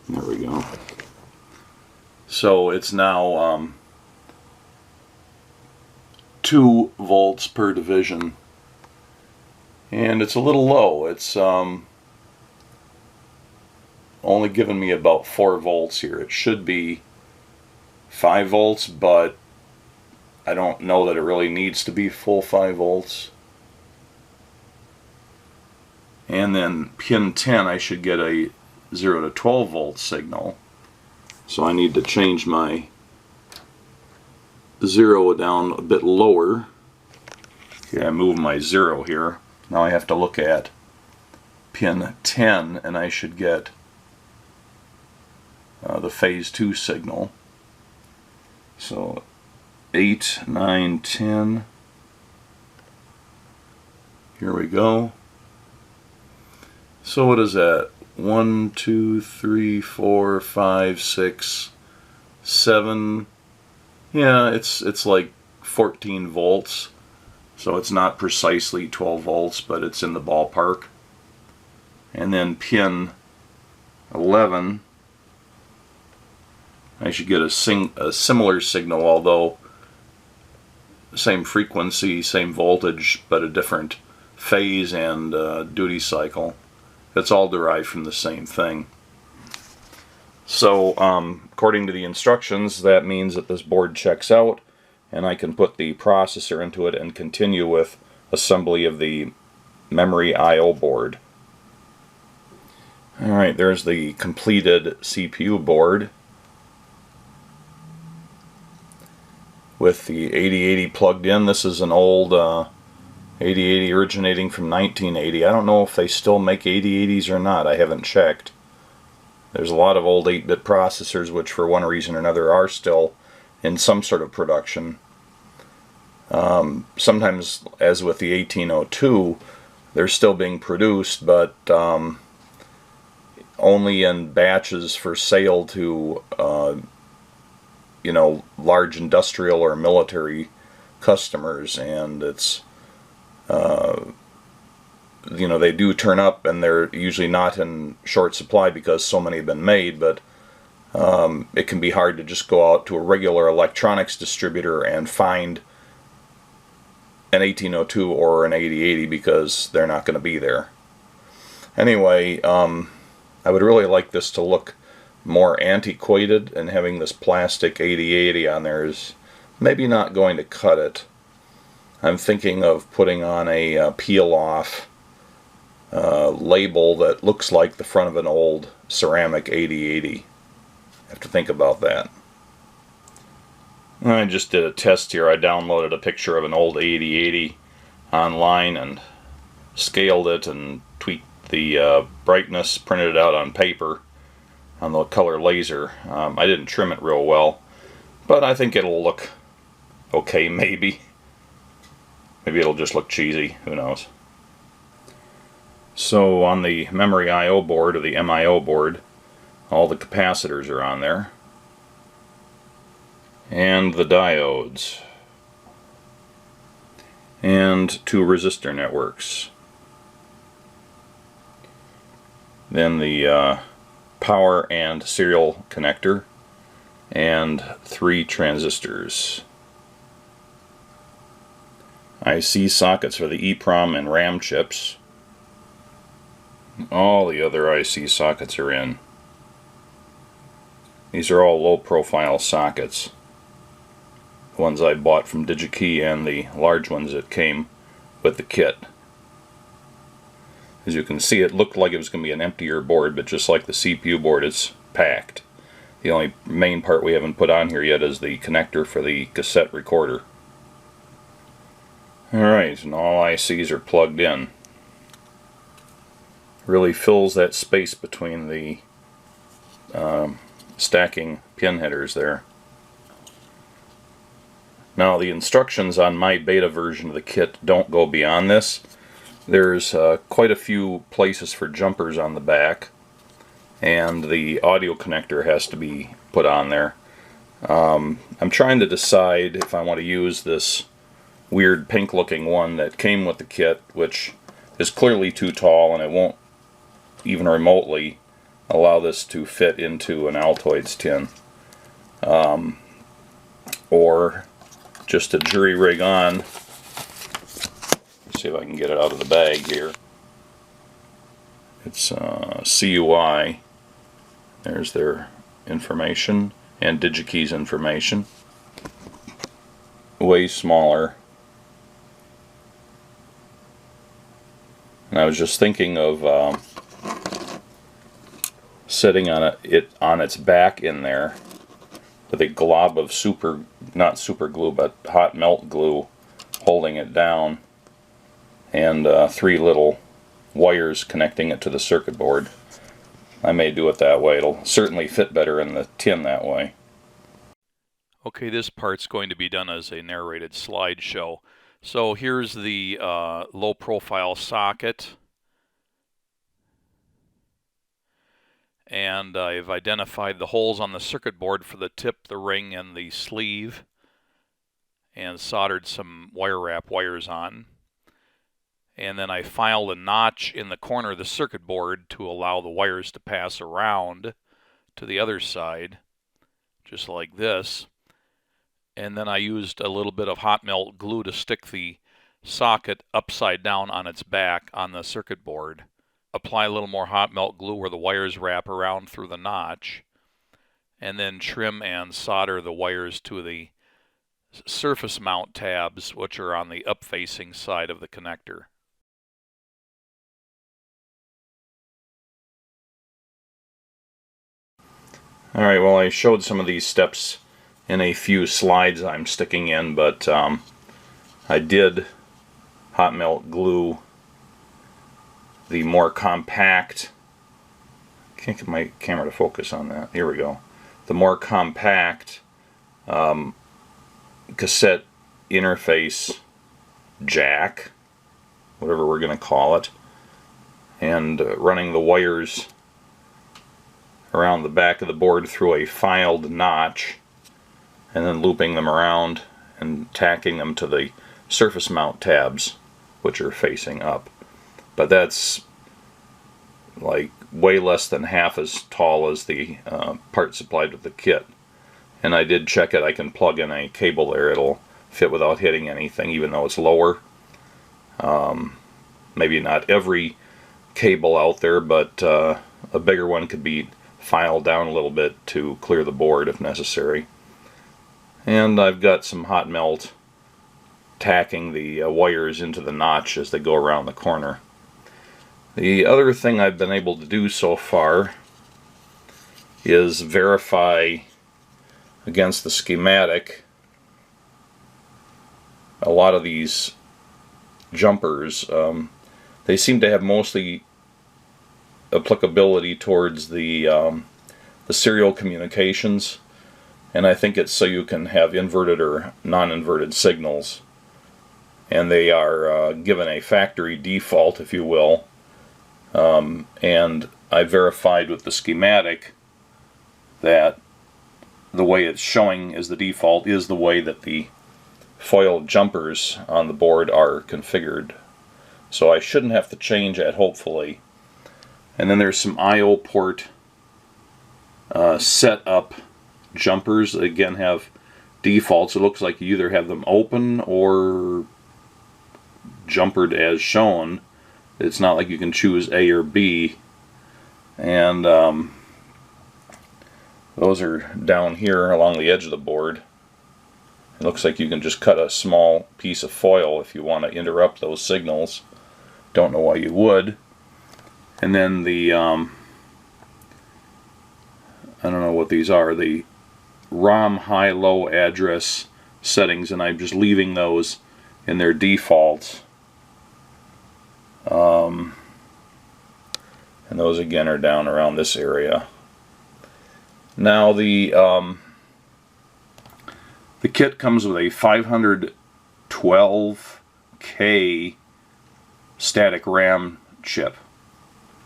There we go. So it's now 2 volts per division. And it's a little low. It's only giving me about 4 volts here. It should be 5 volts, but I don't know that it really needs to be full 5 volts. And then pin 10 I should get a 0 to 12 volt signal. So I need to change my 0 down a bit lower. Okay, I move my 0 here. Now I have to look at pin 10 and I should get the phase 2 signal. So 8, 9, 10. Here we go. So what is that? 1, 2, 3, 4, 5, 6, 7. Yeah, it's like 14 volts. So it's not precisely 12 volts, but it's in the ballpark. And then pin 11, I should get a similar signal, although same frequency, same voltage, but a different phase and duty cycle. It's all derived from the same thing. So according to the instructions, that means that this board checks out and I can put the processor into it and continue with assembly of the memory I/O board. Alright, there's the completed CPU board with the 8080 plugged in. This is an old 8080 originating from 1980. I don't know if they still make 8080s or not. I haven't checked. There's a lot of old 8-bit processors which for one reason or another are still in some sort of production. Sometimes, as with the 1802, they're still being produced, but only in batches for sale to you know, large industrial or military customers, and it's you know, they do turn up, and they're usually not in short supply because so many have been made, but it can be hard to just go out to a regular electronics distributor and find an 1802 or an 8080 because they're not going to be there. Anyway, I would really like this to look more antiquated, and having this plastic 8080 on there is maybe not going to cut it. I'm thinking of putting on a peel-off label that looks like the front of an old ceramic 8080. I have to think about that. I just did a test here. I downloaded a picture of an old 8080 online and scaled it and tweaked the brightness, printed it out on paper on the color laser. I didn't trim it real well, but I think it'll look okay, maybe. Maybe it'll just look cheesy, who knows. So on the memory I/O board, or the MIO board, all the capacitors are on there. And the diodes. And 2 resistor networks. Then the power and serial connector, and 3 transistors. IC sockets for the Eeprom and RAM chips. All the other IC sockets are in. These are all low profile sockets. The ones I bought from DigiKey and the large ones that came with the kit. As you can see, it looked like it was going to be an emptier board, but just like the CPU board, it's packed. The only main part we haven't put on here yet is the connector for the cassette recorder. Alright, and all ICs are plugged in. Really fills that space between the stacking pin headers there. Now, the instructions on my beta version of the kit don't go beyond this. There's quite a few places for jumpers on the back, and the audio connector has to be put on there. I'm trying to decide if I want to use this weird pink looking one that came with the kit, which is clearly too tall, and it won't even remotely allow this to fit into an Altaid's tin, or just a jury rig on. Let's see if I can get it out of the bag here. It's CUI. There's their information and DigiKey's information. Way smaller. And I was just thinking of setting it on its back in there with a glob of not super glue, but hot melt glue holding it down, and 3 little wires connecting it to the circuit board. I may do it that way. It'll certainly fit better in the tin that way. Okay, this part's going to be done as a narrated slideshow. So here's the low profile socket, and I've identified the holes on the circuit board for the tip, the ring, and the sleeve, and soldered some wire wrap wires on. And then I filed a notch in the corner of the circuit board to allow the wires to pass around to the other side, just like this. And then I used a little bit of hot melt glue to stick the socket upside down on its back on the circuit board. Apply a little more hot melt glue where the wires wrap around through the notch, and then trim and solder the wires to the surface mount tabs, which are on the up-facing side of the connector. Alright, well, I showed some of these steps in a few slides I'm sticking in, but I did hot melt glue the more compact, can't get my camera to focus on that, here we go, the more compact cassette interface jack, whatever we're going to call it, and running the wires around the back of the board through a filed notch, and then looping them around and tacking them to the surface mount tabs which are facing up. But that's like way less than half as tall as the part supplied with the kit. And I did check it. I can plug in a cable there. It'll fit without hitting anything, even though it's lower. Maybe not every cable out there, but a bigger one could be filed down a little bit to clear the board if necessary. And I've got some hot melt tacking the wires into the notch as they go around the corner. The other thing I've been able to do so far is verify against the schematic a lot of these jumpers. They seem to have mostly applicability towards the serial communications, and I think it's so you can have inverted or non-inverted signals, and they are given a factory default, if you will. And I verified with the schematic that the way it's showing as the default is the way that the foil jumpers on the board are configured. So I shouldn't have to change that, hopefully. And then there's some I/O port setup jumpers that again have defaults. It looks like you either have them open or jumpered as shown. It's not like you can choose A or B. And those are down here along the edge of the board. It looks like you can just cut a small piece of foil if you want to interrupt those signals. Don't know why you would. And then the I don't know what these are, the ROM high-low address settings, and I'm just leaving those in their defaults. And those again are down around this area. Now the kit comes with a 512K static RAM chip.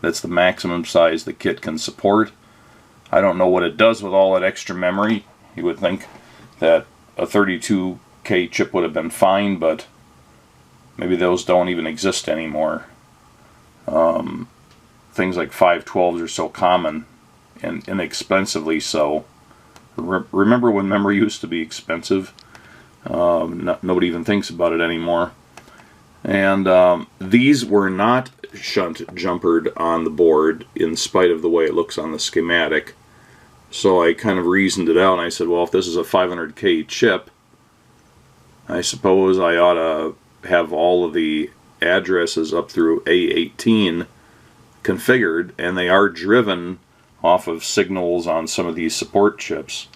That's the maximum size the kit can support. I don't know what it does with all that extra memory. You would think that a 32K chip would have been fine, but maybe those don't even exist anymore. Things like 512s are so common and inexpensively so. Remember when memory used to be expensive? Nobody even thinks about it anymore. And these were not shunt jumpered on the board in spite of the way it looks on the schematic. So I kind of reasoned it out and I said, well, if this is a 500K chip, I suppose I ought to have all of the addresses up through A18 configured, and they are driven off of signals on some of these support chips.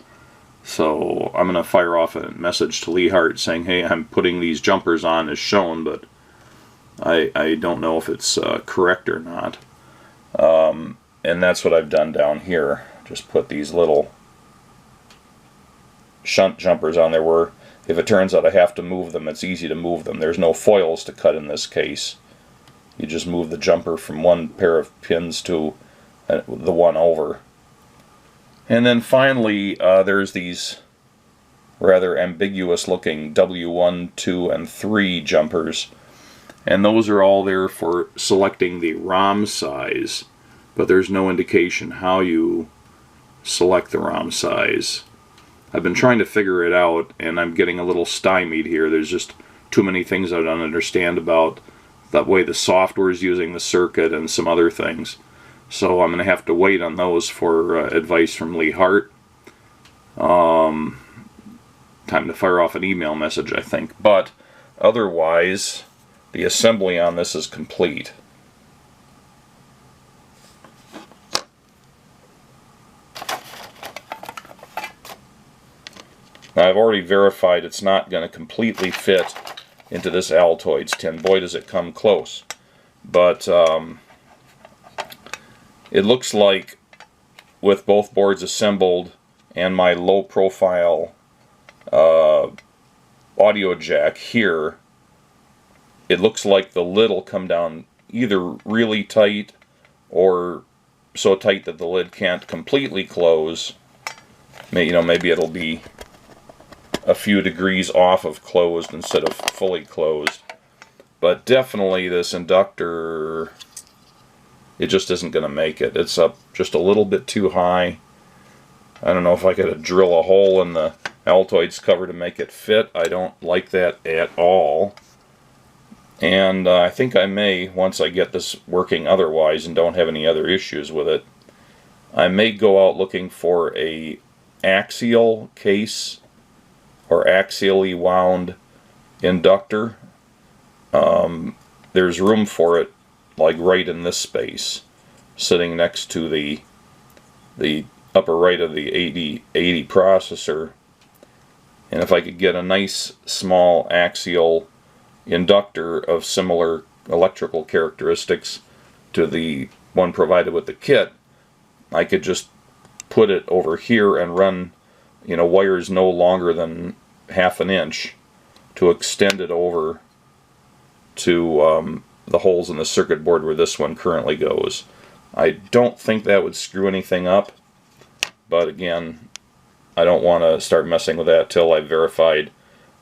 So I'm going to fire off a message to Hart saying, hey, I'm putting these jumpers on as shown, but I don't know if it's correct or not. And that's what I've done down here. Just put these little shunt jumpers on there where if it turns out I have to move them, it's easy to move them. There's no foils to cut in this case. You just move the jumper from one pair of pins to the one over. And then finally, there's these rather ambiguous looking W1, 2, and 3 jumpers. And those are all there for selecting the ROM size, but there's no indication how you select the ROM size. I've been trying to figure it out, and I'm getting a little stymied here. There's just too many things I don't understand about the way the software is using the circuit and some other things. So I'm going to have to wait on those for advice from Hart. Time to fire off an email message, I think. But otherwise, the assembly on this is complete. Now, I've already verified it's not going to completely fit into this Altaid's tin. Boy, does it come close. But it looks like with both boards assembled and my low profile audio jack here, it looks like the lid will come down either really tight or so tight that the lid can't completely close. Maybe it'll be a few degrees off of closed instead of fully closed. But definitely this inductor, it just isn't going to make it. It's up just a little bit too high. I don't know if I could drill a hole in the Altaid's cover to make it fit. I don't like that at all. And I think I may, once I get this working otherwise and don't have any other issues with it, I may go out looking for a axial case or axially wound inductor. There's room for it, like right in this space, sitting next to the upper right of the 8080 processor. And if I could get a nice small axial inductor of similar electrical characteristics to the one provided with the kit, I could just put it over here and run, wires no longer than ½ an inch to extend it over to the holes in the circuit board where this one currently goes. I don't think that would screw anything up, but again, I don't want to start messing with that till I've verified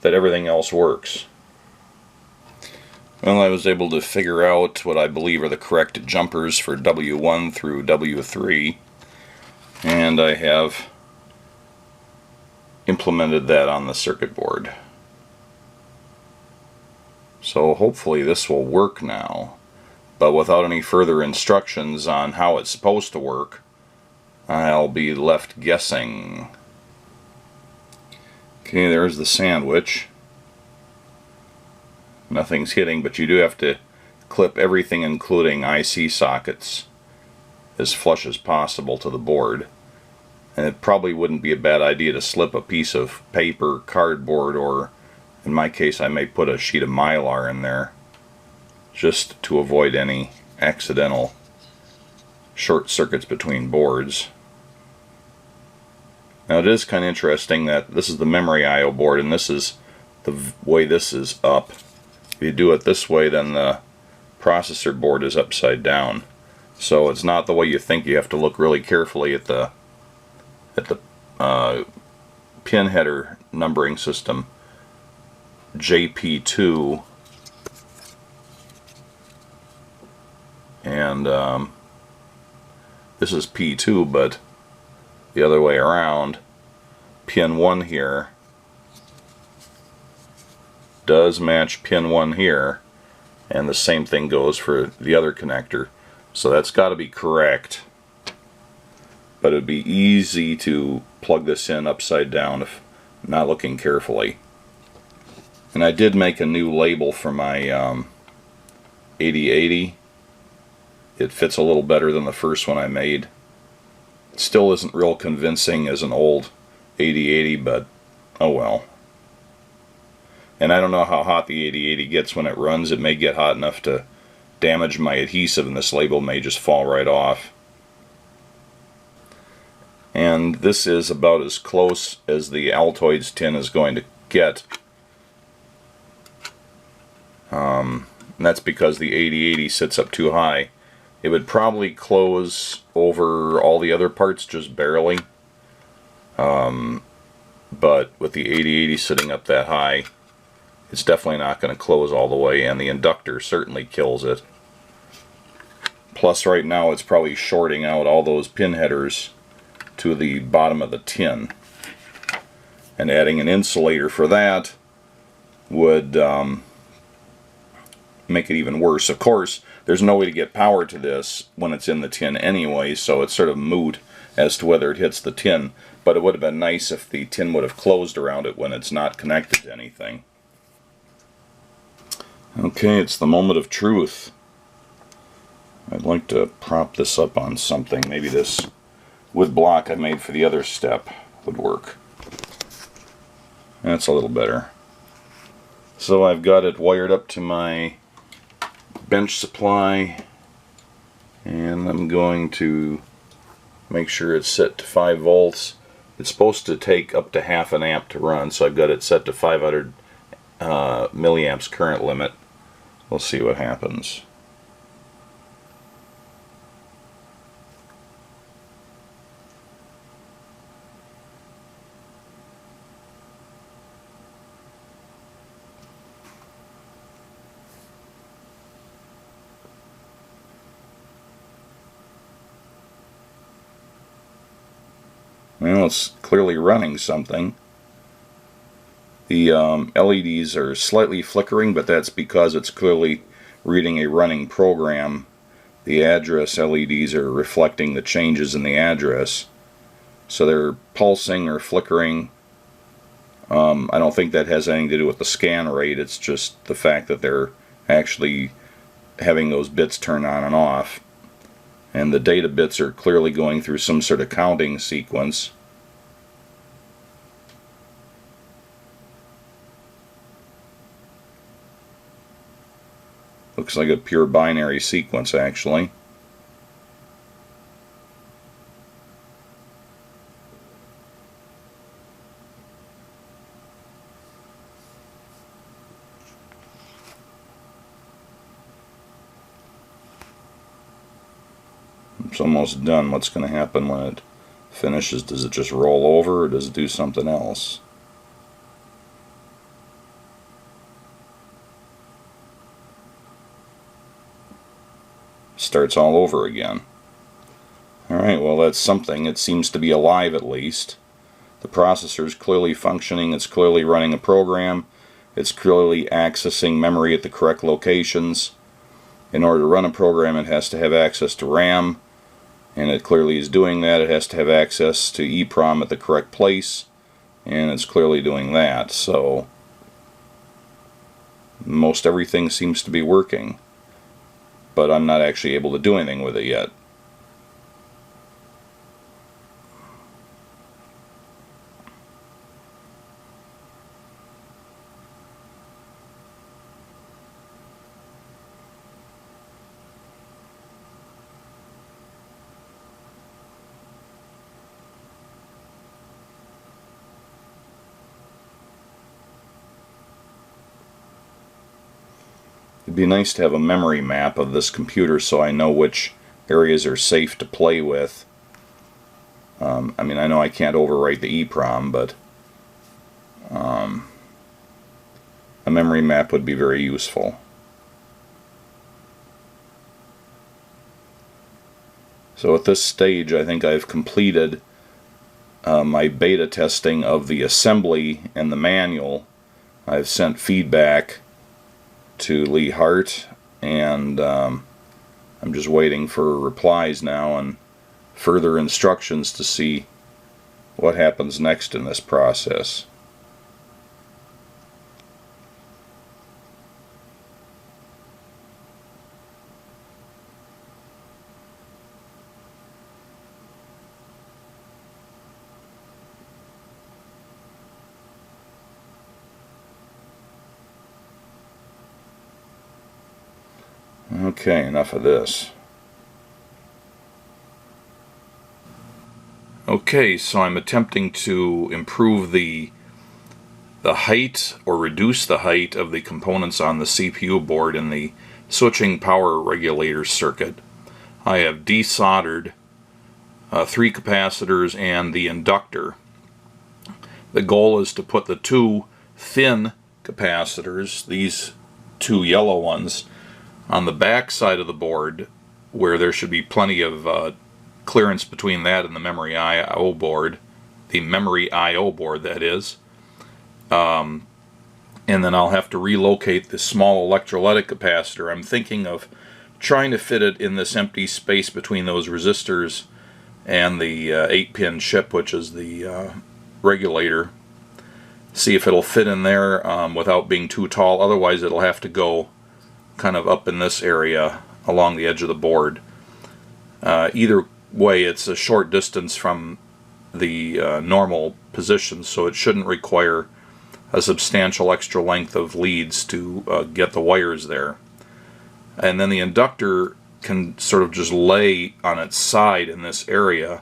that everything else works. Well, I was able to figure out what I believe are the correct jumpers for W1 through W3, and I have implemented that on the circuit board. So hopefully this will work now, but without any further instructions on how it's supposed to work, I'll be left guessing. Okay, there's the sandwich. Nothing's hitting, but you do have to clip everything, including IC sockets, as flush as possible to the board. And it probably wouldn't be a bad idea to slip a piece of paper, cardboard, or in my case I may put a sheet of mylar in there, just to avoid any accidental short circuits between boards. Now it is kind of interesting that this is the memory I/O board, and this is the way this is up. If you do it this way, then the processor board is upside down. So it's not the way you think. You have to look really carefully at the pin header numbering system, JP2, and this is P2, but the other way around. Pin 1 here does match pin 1 here, and the same thing goes for the other connector. So that's got to be correct, but it would be easy to plug this in upside down if not looking carefully. And I did make a new label for my 8080. It fits a little better than the first one I made. It still isn't real convincing as an old 8080, but oh well. And I don't know how hot the 8080 gets when it runs. It may get hot enough to damage my adhesive, and this label may just fall right off. And this is about as close as the Altaid's tin is going to get. And that's because the 8080 sits up too high. It would probably close over all the other parts just barely. But with the 8080 sitting up that high, it's definitely not going to close all the way, and the inductor certainly kills it. Plus right now it's probably shorting out all those pin headers to the bottom of the tin. And adding an insulator for that would make it even worse. Of course, there's no way to get power to this when it's in the tin anyway, so it's sort of moot as to whether it hits the tin. But it would have been nice if the tin would have closed around it when it's not connected to anything. Okay, it's the moment of truth. I'd like to prop this up on something. Maybe this wood block I made for the other step would work. That's a little better. So I've got it wired up to my bench supply, and I'm going to make sure it's set to 5 volts. It's supposed to take up to ½ an amp to run, so I've got it set to 500 milliamps current limit. We'll see what happens. Well, it's clearly running something. The LEDs are slightly flickering, but that's because it's clearly reading a running program. The address LEDs are reflecting the changes in the address. So they're pulsing or flickering. I don't think that has anything to do with the scan rate. It's just the fact that they're actually having those bits turn on and off. And the data bits are clearly going through some sort of counting sequence. Looks like a pure binary sequence, actually. It's almost done. What's going to happen when it finishes? Does it just roll over, or does it do something else? Starts all over again. Alright, well, that's something. It seems to be alive, at least. The processor is clearly functioning. It's clearly running a program. It's clearly accessing memory at the correct locations. In order to run a program, it has to have access to RAM, and it clearly is doing that. It has to have access to Eeprom at the correct place, and it's clearly doing that. So most everything seems to be working, but I'm not actually able to do anything with it yet. It'd be nice to have a memory map of this computer so I know which areas are safe to play with. I mean, I know I can't overwrite the Eeprom, but a memory map would be very useful. So at this stage, I think I've completed my beta testing of the assembly and the manual. I've sent feedback to Lee Hart, and I'm just waiting for replies now and further instructions to see what happens next in this process. Okay, enough of this. Okay, so I'm attempting to improve the height or reduce the height of the components on the CPU board in the switching power regulator circuit. I have desoldered 3 capacitors and the inductor. The goal is to put the 2 thin capacitors, these 2 yellow ones, on the back side of the board, where there should be plenty of clearance between that and the memory I/O board, that is. And then I'll have to relocate the small electrolytic capacitor. I'm thinking of trying to fit it in this empty space between those resistors and the 8-pin chip, which is the regulator. See if it'll fit in there without being too tall. Otherwise, it'll have to go kind of up in this area along the edge of the board. Either way, it's a short distance from the normal position, so it shouldn't require a substantial extra length of leads to get the wires there. And then the inductor can sort of just lay on its side in this area,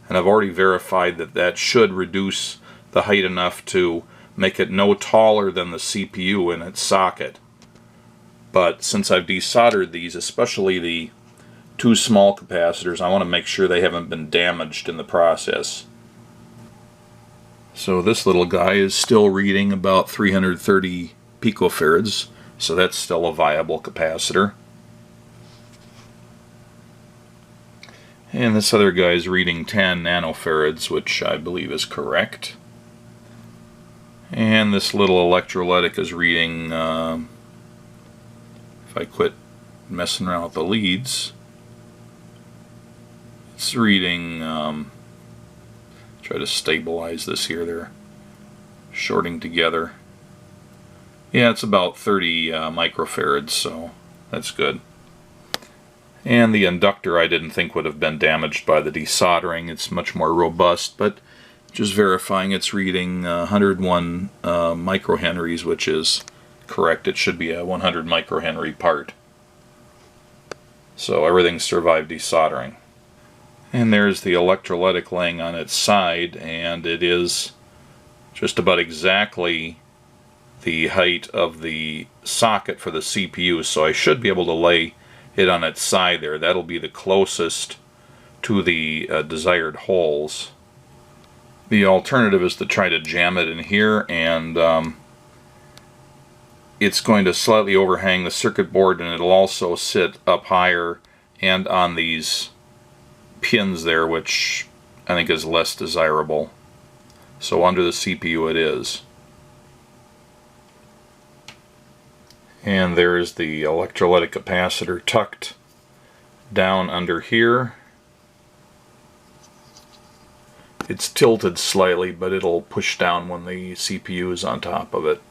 and I've already verified that that should reduce the height enough to make it no taller than the CPU in its socket. But since I've desoldered these, especially the 2 small capacitors, I want to make sure they haven't been damaged in the process. So this little guy is still reading about 330 picofarads, so that's still a viable capacitor. And this other guy is reading 10 nanofarads, which I believe is correct. And this little electrolytic is reading, if I quit messing around with the leads, it's reading, try to stabilize this here, they're shorting together. Yeah, it's about 30 microfarads, so that's good. And the inductor I didn't think would have been damaged by the desoldering. It's much more robust, but just verifying it's reading 101 microhenries, which is correct. It should be a 100 microhenry part. So everything survived desoldering. And there's the electrolytic laying on its side, and it is just about exactly the height of the socket for the CPU, so I should be able to lay it on its side there. That'll be the closest to the desired holes. The alternative is to try to jam it in here, and it's going to slightly overhang the circuit board, and it'll also sit up higher and on these pins there, which I think is less desirable. So under the CPU it is. And there's the electrolytic capacitor tucked down under here. It's tilted slightly, but it'll push down when the CPU is on top of it.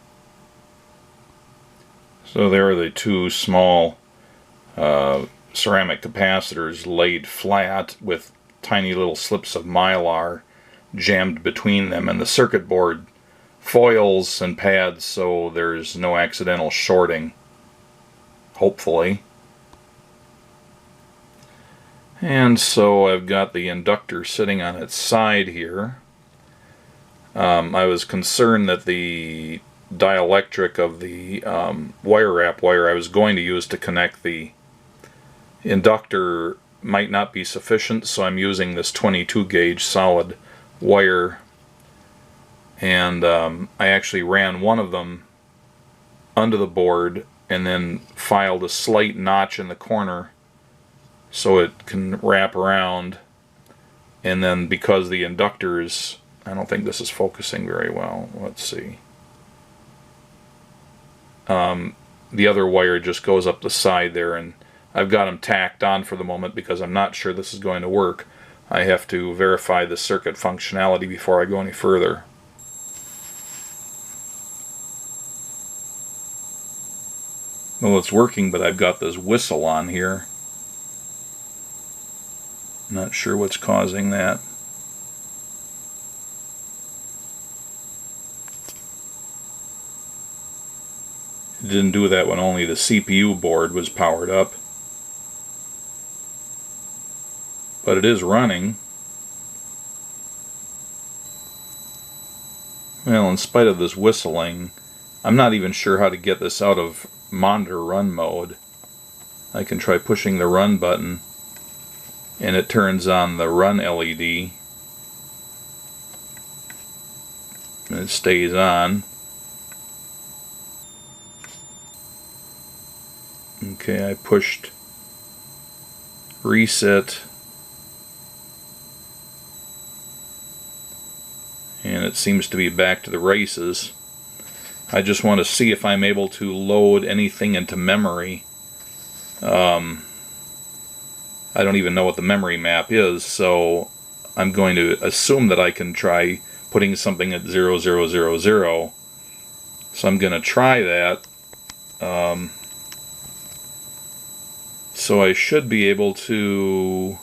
So there are the two small ceramic capacitors laid flat with tiny little slips of mylar jammed between them, and the circuit board foils and pads so there's no accidental shorting, hopefully. And so I've got the inductor sitting on its side here. I was concerned that the dielectric of the wire wrap wire I was going to use to connect the inductor might not be sufficient, so I'm using this 22 gauge solid wire, and I actually ran one of them under the board and then filed a slight notch in the corner so it can wrap around. And then because the inductors, I don't think this is focusing very well, let's see, the other wire just goes up the side there, and I've got them tacked on for the moment because I'm not sure this is going to work. I have to verify the circuit functionality before I go any further. Well, it's working, but I've got this whistle on here. Not sure what's causing that. It didn't do that when only the CPU board was powered up. But it is running. Well, in spite of this whistling, I'm not even sure how to get this out of monitor run mode. I can try pushing the run button and it turns on the run LED and it stays on. Okay, I pushed reset and it seems to be back to the races. I just want to see if I'm able to load anything into memory. I don't even know what the memory map is, so I'm going to assume that I can try putting something at 0000. So I'm going to try that. So I should be able to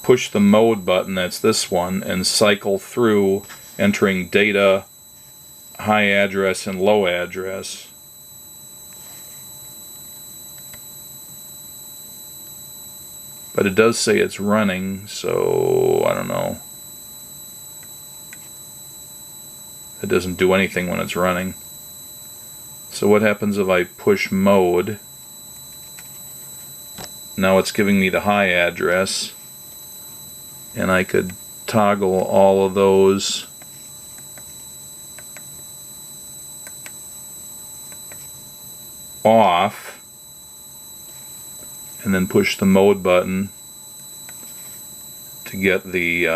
push the mode button, that's this one, and cycle through entering data, high address, and low address. But it does say it's running, so I don't know. It doesn't do anything when it's running. So what happens if I push mode? Now it's giving me the high address, and I could toggle all of those off and then push the mode button to get the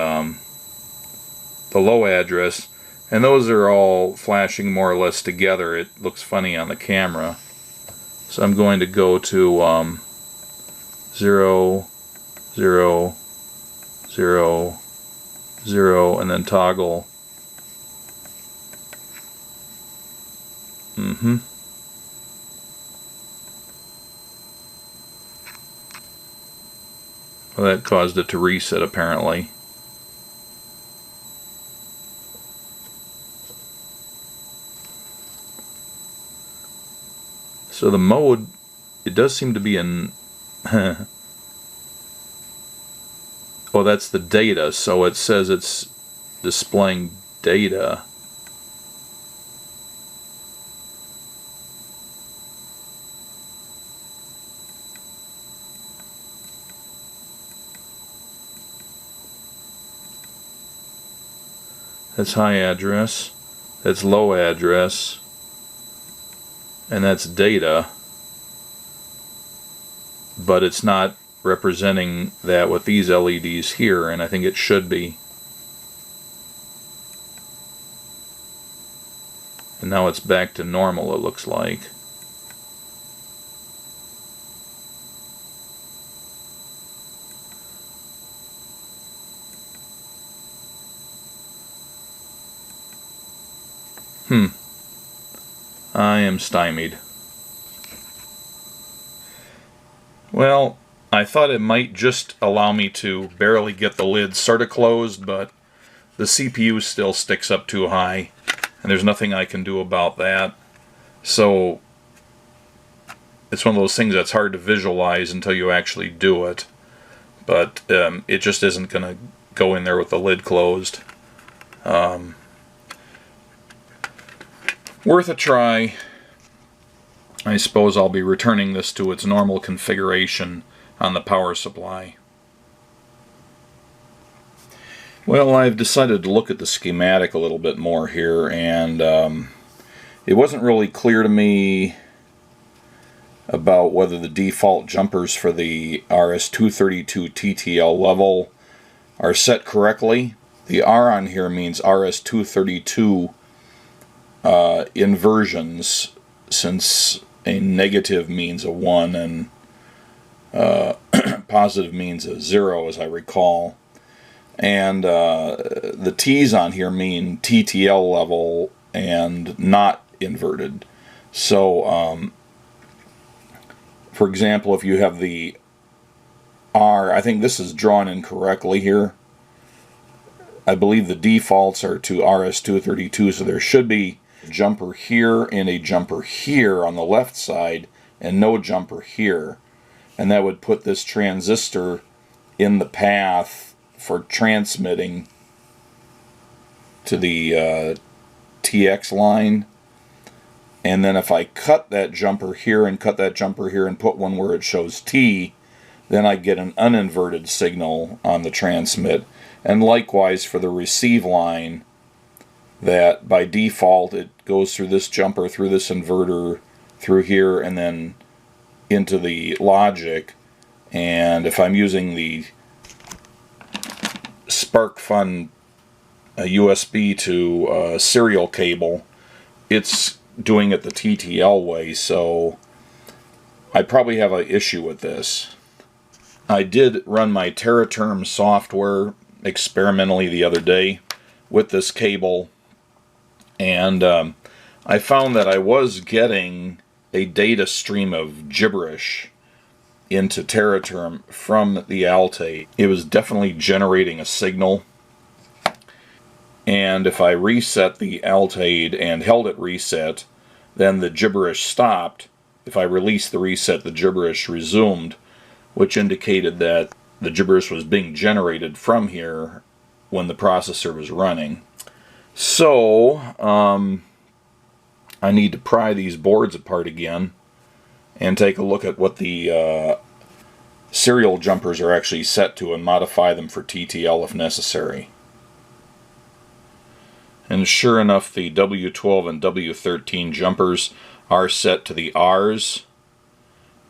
low address, and those are all flashing more or less together. It looks funny on the camera. So I'm going to go to 0, 0, 0, 0, and then toggle. Well, that caused it to reset apparently. So the mode, it does seem to be in... oh, that's the data, so it says it's displaying data. That's high address, that's low address, and that's data, but it's not representing that with these LEDs here, and I think it should be. And now it's back to normal, it looks like. I am stymied. Well, I thought it might just allow me to barely get the lid sort of closed, but the CPU still sticks up too high, and there's nothing I can do about that. So it's one of those things that's hard to visualize until you actually do it. But it just isn't going to go in there with the lid closed. Worth a try. I suppose I'll be returning this to its normal configuration on the power supply. Well, I've decided to look at the schematic a little bit more here, and it wasn't really clear to me about whether the default jumpers for the RS-232 TTL level are set correctly. The R on here means RS-232 inversions, since a negative means a 1 and positive means a 0, as I recall. And the T's on here mean TTL level and not inverted. So, for example, if you have the R, I think this is drawn incorrectly here. I believe the defaults are to RS-232, so there should be a jumper here and a jumper here on the left side, and no jumper here. And that would put this transistor in the path for transmitting to the TX line. And then if I cut that jumper here and cut that jumper here and put one where it shows T, then I get an uninverted signal on the transmit. And likewise for the receive line, that by default it goes through this jumper, through this inverter, through here, and then into the logic. And if I'm using the SparkFun USB to serial cable, it's doing it the TTL way, so I probably have an issue with this. I did run my TerraTerm software experimentally the other day with this cable, and I found that I was getting a data stream of gibberish into TerraTerm from the Altaid. It was definitely generating a signal, and if I reset the Altaid and held it reset, then the gibberish stopped. If I released the reset, the gibberish resumed, which indicated that the gibberish was being generated from here when the processor was running. So, I need to pry these boards apart again and take a look at what the serial jumpers are actually set to and modify them for TTL if necessary. And sure enough, the W12 and W13 jumpers are set to the R's,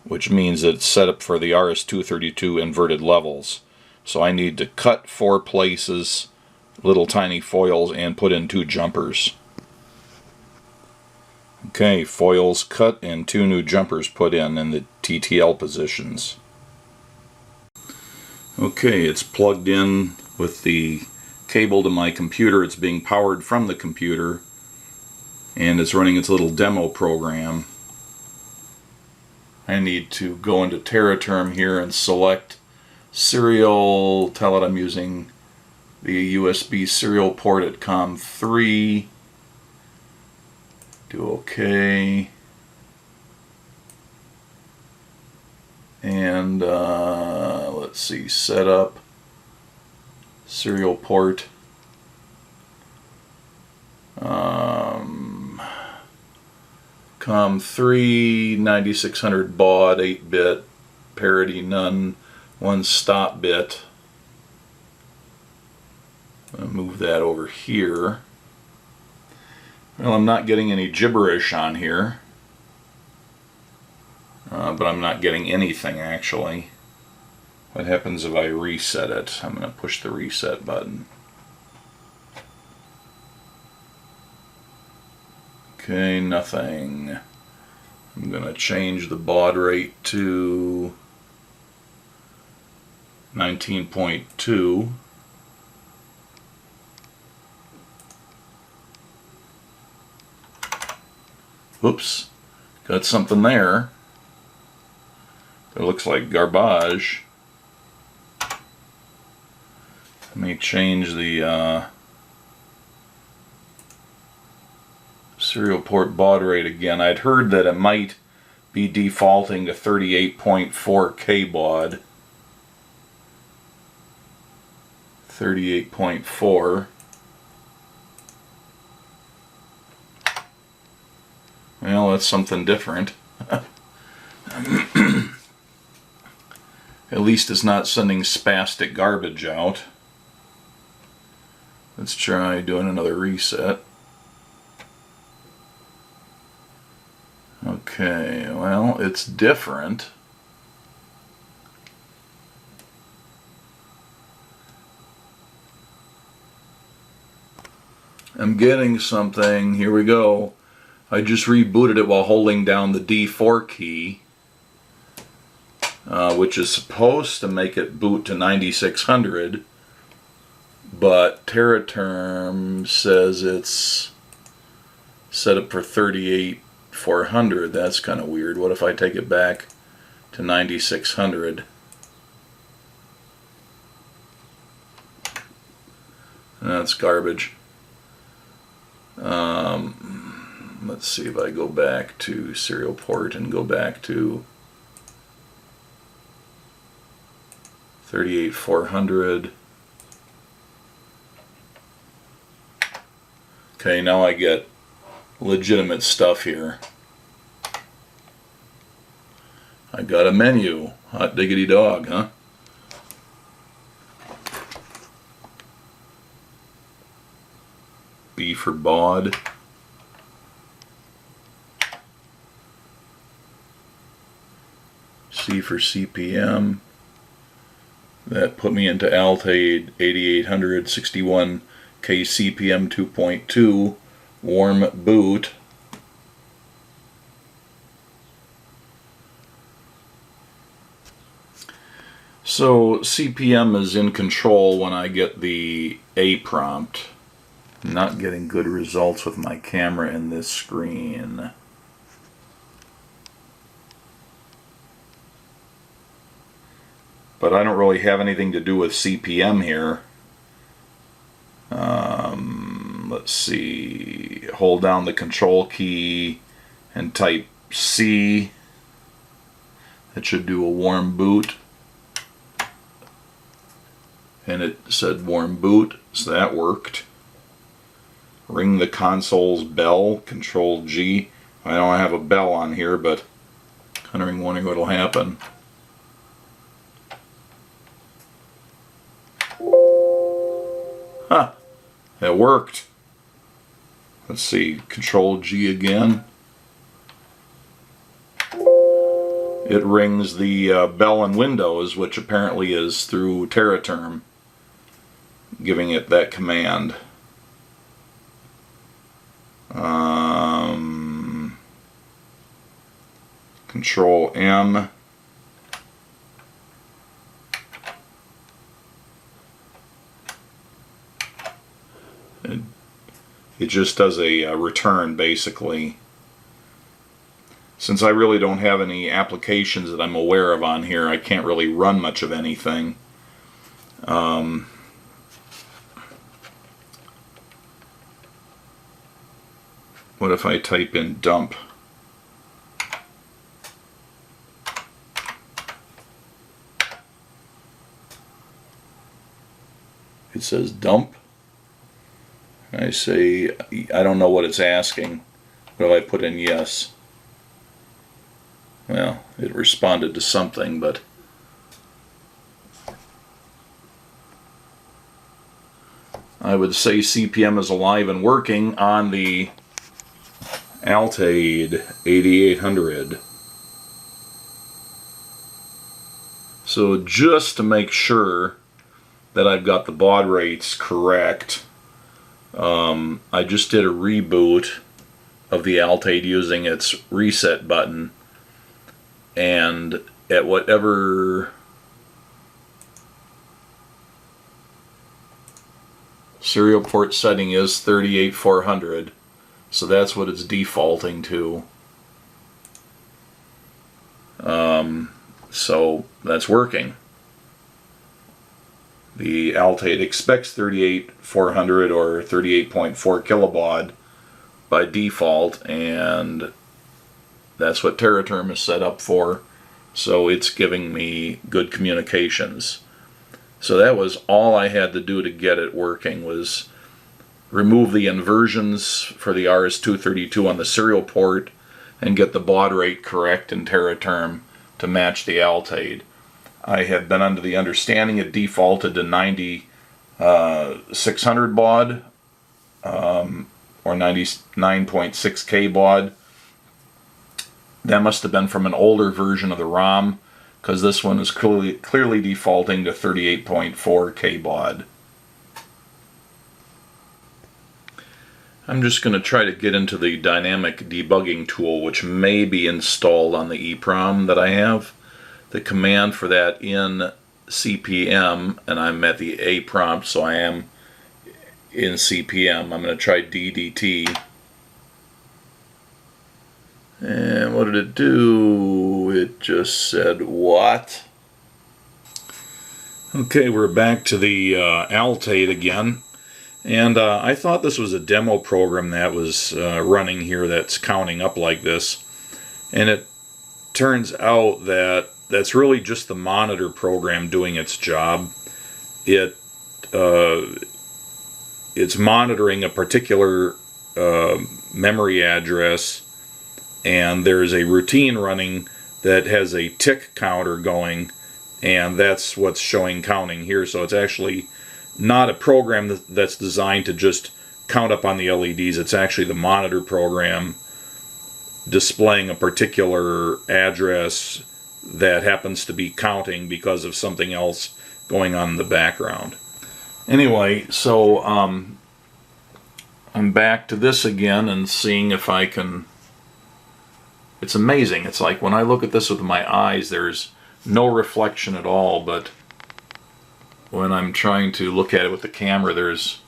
which means it's set up for the RS-232 inverted levels. So I need to cut 4 places, little tiny foils, and put in 2 jumpers. Okay, foils cut and 2 new jumpers put in the TTL positions. Okay, it's plugged in with the cable to my computer. It's being powered from the computer, and it's running its little demo program. I need to go into TerraTerm here and select serial. Tell it I'm using the USB serial port at COM3. Do OK. And let's see, setup, serial port. COM3, 9600 baud, 8-bit, parity none, 1 stop bit. I'll move that over here. Well, I'm not getting any gibberish on here, but I'm not getting anything actually. What happens if I reset it? I'm going to push the reset button. Okay, nothing. I'm going to change the baud rate to 19.2. Whoops, got something there. It looks like garbage. Let me change the serial port baud rate again. I'd heard that it might be defaulting to 38.4K baud. 38.4. Well, that's something different. At least it's not sending spastic garbage out. Let's try doing another reset. Okay, well, it's different. I'm getting something. Here we go. I just rebooted it while holding down the D4 key, which is supposed to make it boot to 9600, but TerraTerm says it's set up for 38400. That's kind of weird. What if I take it back to 9600? That's garbage. Let's see if I go back to serial port and go back to 38400. Okay, now I get legitimate stuff here. I got a menu. Hot diggity dog, huh? B for baud. C for CPM. That put me into Altaid 8800 61K CPM 2.2 warm boot. So CPM is in control when I get the A prompt. I'm not getting good results with my camera in this screen. But I don't really have anything to do with CPM here. Let's see. Hold down the control key and type C. That should do a warm boot. And it said warm boot, so that worked. Ring the console's bell, Control G. I don't have a bell on here, but I'm wondering what'll happen. Huh, it worked. Let's see, Control G again. it rings the bell in Windows, which apparently is through Teraterm, giving it that command. Control M. It just does a return, basically. Since I really don't have any applications that I'm aware of on here, I can't really run much of anything. What if I type in dump? It says dump. I say, I don't know what it's asking. What if I put in yes? Well, it responded to something, but I would say CPM is alive and working on the Altaid 8800. So just to make sure that I've got the baud rates correct, I just did a reboot of the Altaid using its reset button, and at whatever serial port setting is 38400, so that's what it's defaulting to. So that's working. The Altaid expects 38400 or 38.4 kilobaud by default, and that's what Teraterm is set up for, so it's giving me good communications. So that was all I had to do to get it working, was remove the inversions for the RS-232 on the serial port and get the baud rate correct in Teraterm to match the Altaid. I had been under the understanding it defaulted to 9600 baud, or 99.6K baud. That must have been from an older version of the ROM, because this one is clearly defaulting to 38.4K baud. I'm just going to try to get into the dynamic debugging tool, which may be installed on the Eeprom that I have. The command for that in CPM, and I'm at the A prompt, so I am in CPM. I'm going to try DDT. And what did it do? It just said, what? Okay, we're back to the Altaid again. And I thought this was a demo program that was running here that's counting up like this. And it turns out that that's really just the monitor program doing its job. It's monitoring a particular memory address, and there's a routine running that has a tick counter going, and that's what's showing counting here. So it's actually not a program that's designed to just count up on the LEDs. It's actually the monitor program displaying a particular address that happens to be counting because of something else going on in the background. Anyway, so I'm back to this again and seeing if I can... It's amazing. It's like when I look at this with my eyes, there's no reflection at all, but when I'm trying to look at it with the camera, there's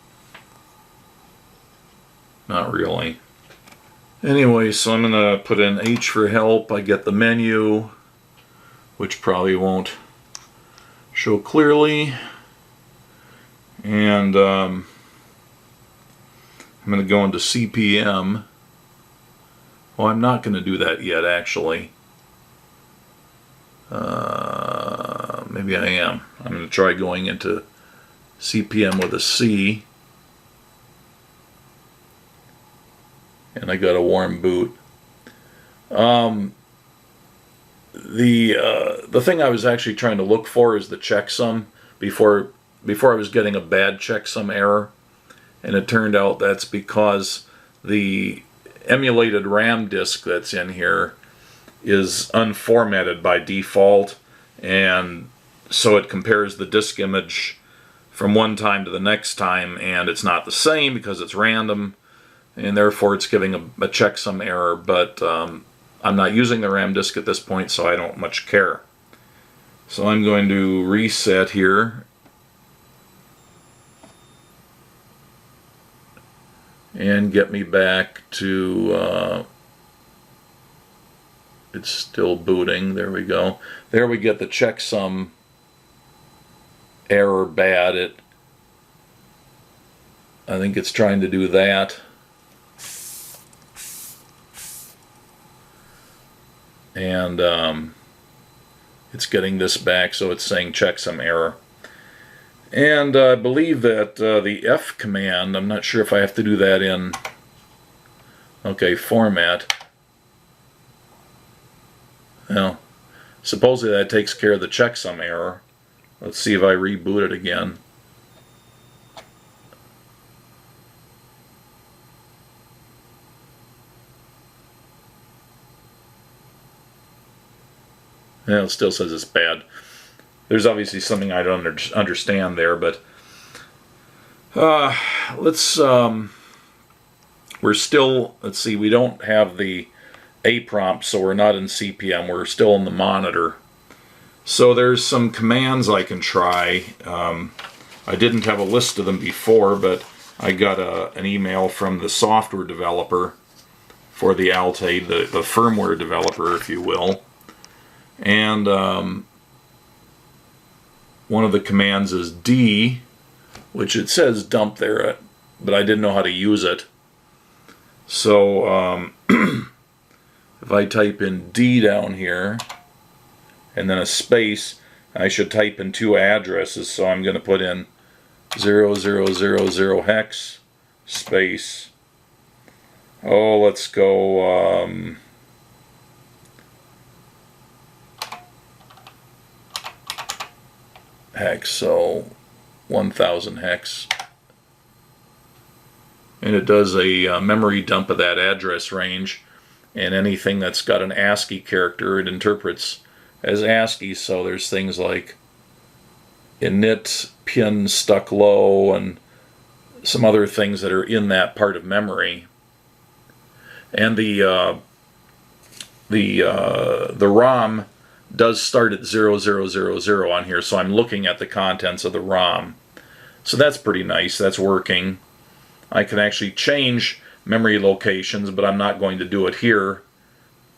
not really. Anyway, so I'm going to put in H for help. I get the menu, which probably won't show clearly. And I'm going to go into CPM. Well, I'm not going to do that yet, actually. Maybe I am. I'm going to try going into CPM with a C. And I got a warm boot. The thing I was actually trying to look for is the checksum before I was getting a bad checksum error, and it turned out that's because the emulated RAM disk that's in here is unformatted by default, and so it compares the disk image from one time to the next time, and it's not the same because it's random, and therefore it's giving a checksum error. But I'm not using the RAM disk at this point, so I don't much care. So I'm going to reset here, and get me back to, it's still booting. There we go. There we get the checksum error bad. I think it's trying to do that. And it's getting this back, so it's saying checksum error. And I believe that the F command, I'm not sure if I have to do that in, okay, format. Well, supposedly that takes care of the checksum error. Let's see if I reboot it again. Yeah, it still says it's bad. There's obviously something I don't understand there, but we're still, let's see, we don't have the Eeprom, so we're not in CPM, we're still in the monitor. So there's some commands I can try. I didn't have a list of them before, but I got an email from the software developer for the Altaid, the firmware developer, if you will. And one of the commands is D, which it says dump there, but I didn't know how to use it. So if I type in D down here, and then a space, I should type in two addresses. So I'm going to put in 0000 hex space. Oh, let's go hex, so 1000 hex. And it does a memory dump of that address range, and anything that's got an ASCII character it interprets as ASCII. So there's things like init pin stuck low and some other things that are in that part of memory. And the ROM does start at 0000 on here, so I'm looking at the contents of the ROM. So that's pretty nice. That's working. I can actually change memory locations, but I'm not going to do it here.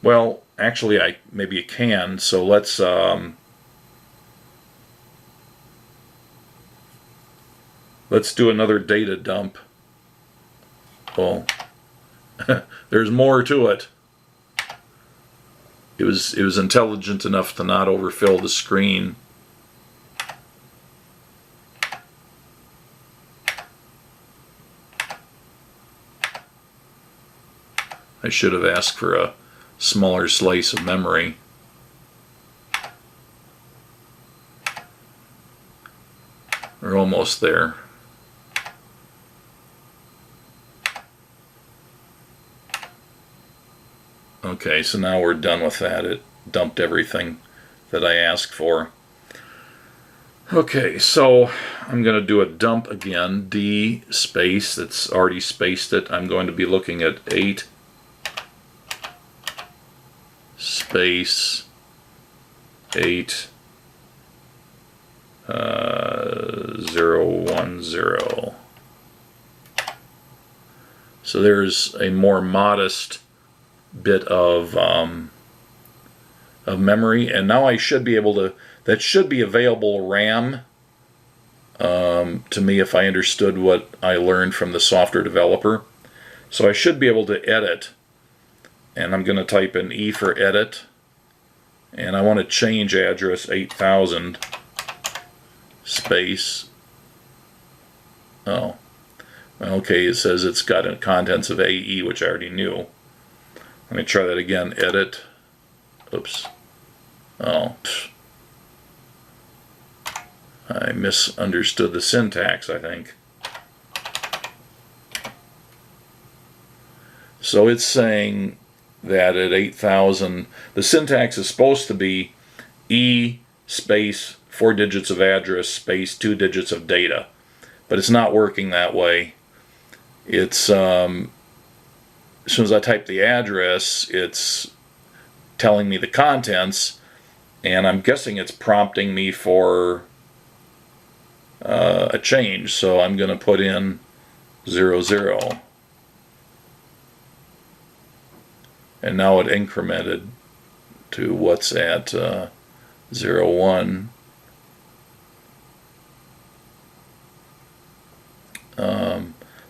Well, actually, maybe it can. So let's do another data dump. Oh, there's more to it. It was intelligent enough to not overfill the screen. I should have asked for a smaller slice of memory. We're almost there. Okay, so now we're done with that. It dumped everything that I asked for. Okay, so I'm going to do a dump again. D space, that's already spaced it. I'm going to be looking at 8 space 8 010. So there's a more modest bit of memory, and now I should be able to, that should be available RAM to me if I understood what I learned from the software developer. So I should be able to edit, and I'm going to type in E for edit, and I want to change address 8000 space, oh, okay, it says it's got contents of AE, which I already knew. Let me try that again. Edit. Oops. Oh. I misunderstood the syntax, I think. So it's saying that at 8,000, the syntax is supposed to be E space 4 digits of address space 2 digits of data, but it's not working that way. It's as soon as I type the address, it's telling me the contents, and I'm guessing it's prompting me for a change. So I'm going to put in 00. And now it incremented to what's at 01.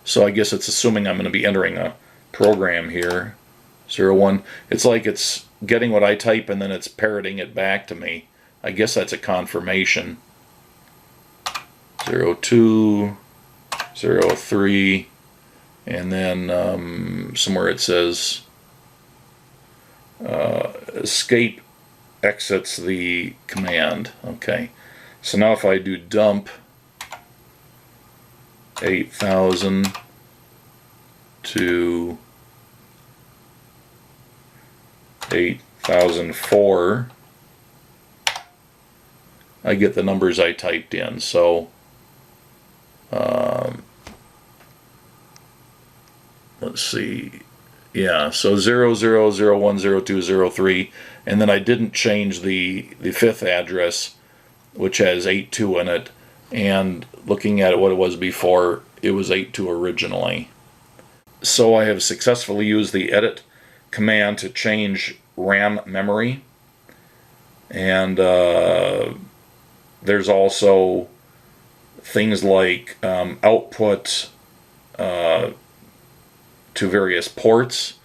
So I guess it's assuming I'm going to be entering a program here. 01. It's like it's getting what I type and then it's parroting it back to me. I guess that's a confirmation. 02, 03, and then somewhere it says escape exits the command. Okay, so now if I do dump 8,000 to 8,004, I get the numbers I typed in. So let's see, yeah, so 00, 01, 02, 03, and then I didn't change the fifth address, which has 82 in it, and looking at what it was before, it was 82 originally. So I have successfully used the edit command to change RAM memory, and there's also things like output to various ports,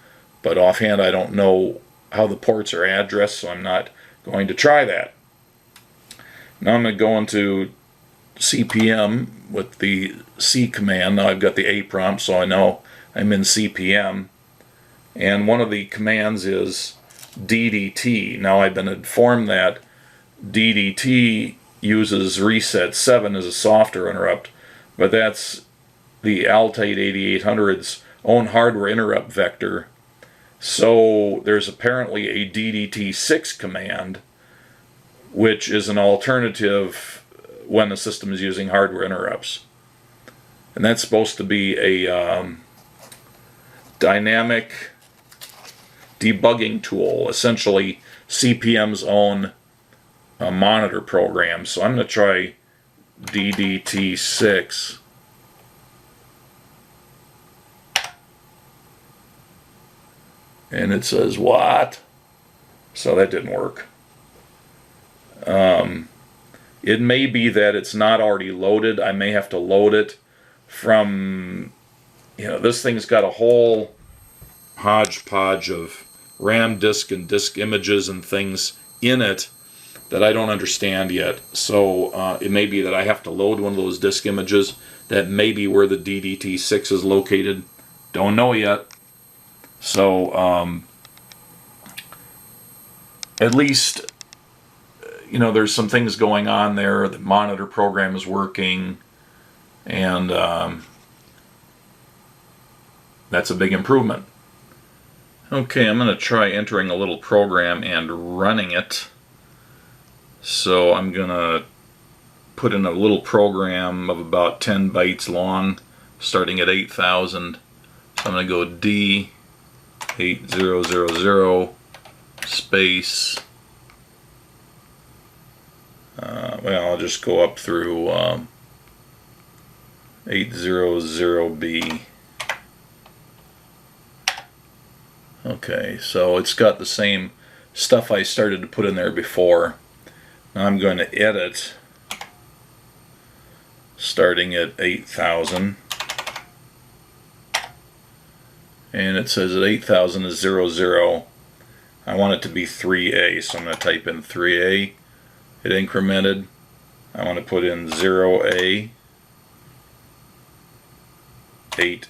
but offhand I don't know how the ports are addressed, so I'm not going to try that. Now I'm going to go into CPM with the C command. Now I've got the Eeprom, so I know I'm in CPM, and one of the commands is DDT. Now I've been informed that DDT uses reset 7 as a software interrupt, but that's the Altaid 8800's own hardware interrupt vector. So there's apparently a DDT6 command, which is an alternative when the system is using hardware interrupts. And that's supposed to be a dynamic debugging tool, essentially CPM's own monitor program. So I'm going to try DDT6. And it says, what? So that didn't work. It may be that it's not already loaded. I may have to load it from, this thing's got a whole hodgepodge of RAM disk and disk images and things in it that I don't understand yet. So it may be that I have to load one of those disk images. That may be where the DDT6 is located. Don't know yet. So at least, there's some things going on there. The monitor program is working, and that's a big improvement. Okay, I'm going to try entering a little program and running it. So I'm going to put in a little program of about 10 bytes long, starting at 8,000. So I'm going to go D8000 space. Well, I'll just go up through 800B. Okay, so it's got the same stuff I started to put in there before. Now I'm going to edit starting at 8,000. And it says that 8,000 is 00. I want it to be 3A, so I'm going to type in 3A. It incremented. I want to put in 0A, 80,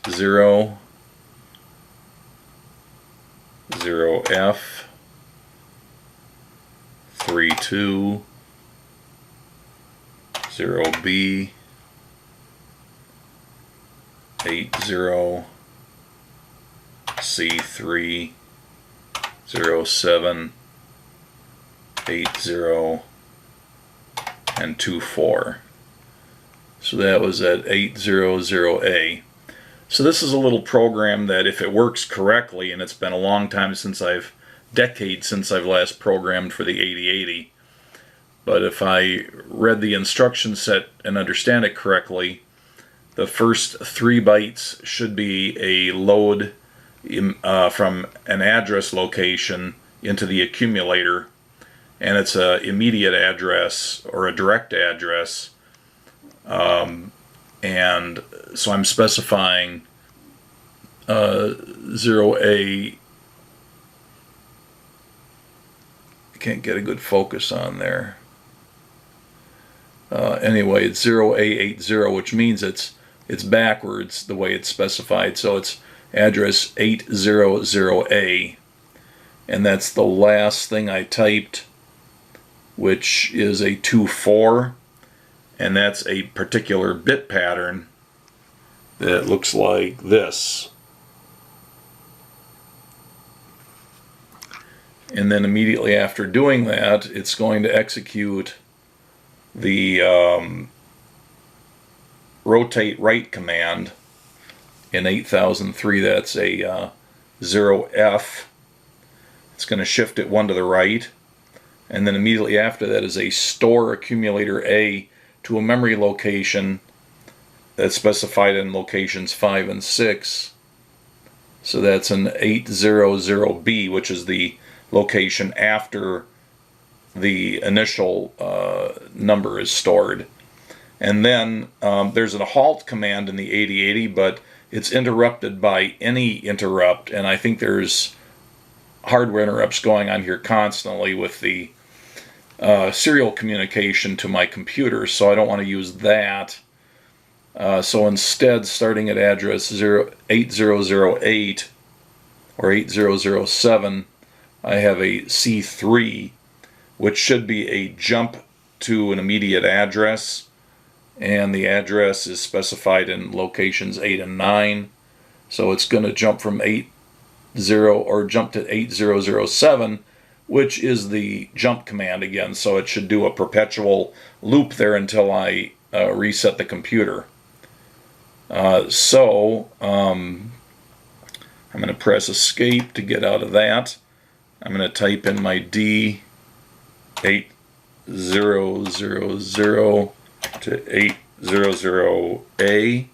0F, 32, 0B, 80, C3, 07, 80, and 24. So that was at 800A. So this is a little program that, if it works correctly, and it's been a long time since decades since I've last programmed for the 8080, but if I read the instruction set and understand it correctly, the first 3 bytes should be a load from an address location into the accumulator, and it's an immediate address or a direct address, and so I'm specifying 0A. I can't get a good focus on there. Anyway, it's 0A80, which means it's backwards the way it's specified. So it's address 800A, and that's the last thing I typed, which is a 2-4, and that's a particular bit pattern that looks like this. And then immediately after doing that, it's going to execute the rotate right command in 8003. That's a 0F. It's going to shift it 1 to the right, and then immediately after that is a store accumulator A to a memory location that's specified in locations 5 and 6. So that's an 800B, which is the location after the initial number is stored. And then there's a halt command in the 8080, but it's interrupted by any interrupt, and I think there's hardware interrupts going on here constantly with the serial communication to my computer, so I don't want to use that. So instead, starting at address 8008 or 8007, I have a C3, which should be a jump to an immediate address, and the address is specified in locations 8 and 9. So it's going to jump from jump to 8007, which is the jump command again. So it should do a perpetual loop there until I reset the computer. I'm going to press escape to get out of that. I'm going to type in my D 8000 to 800A,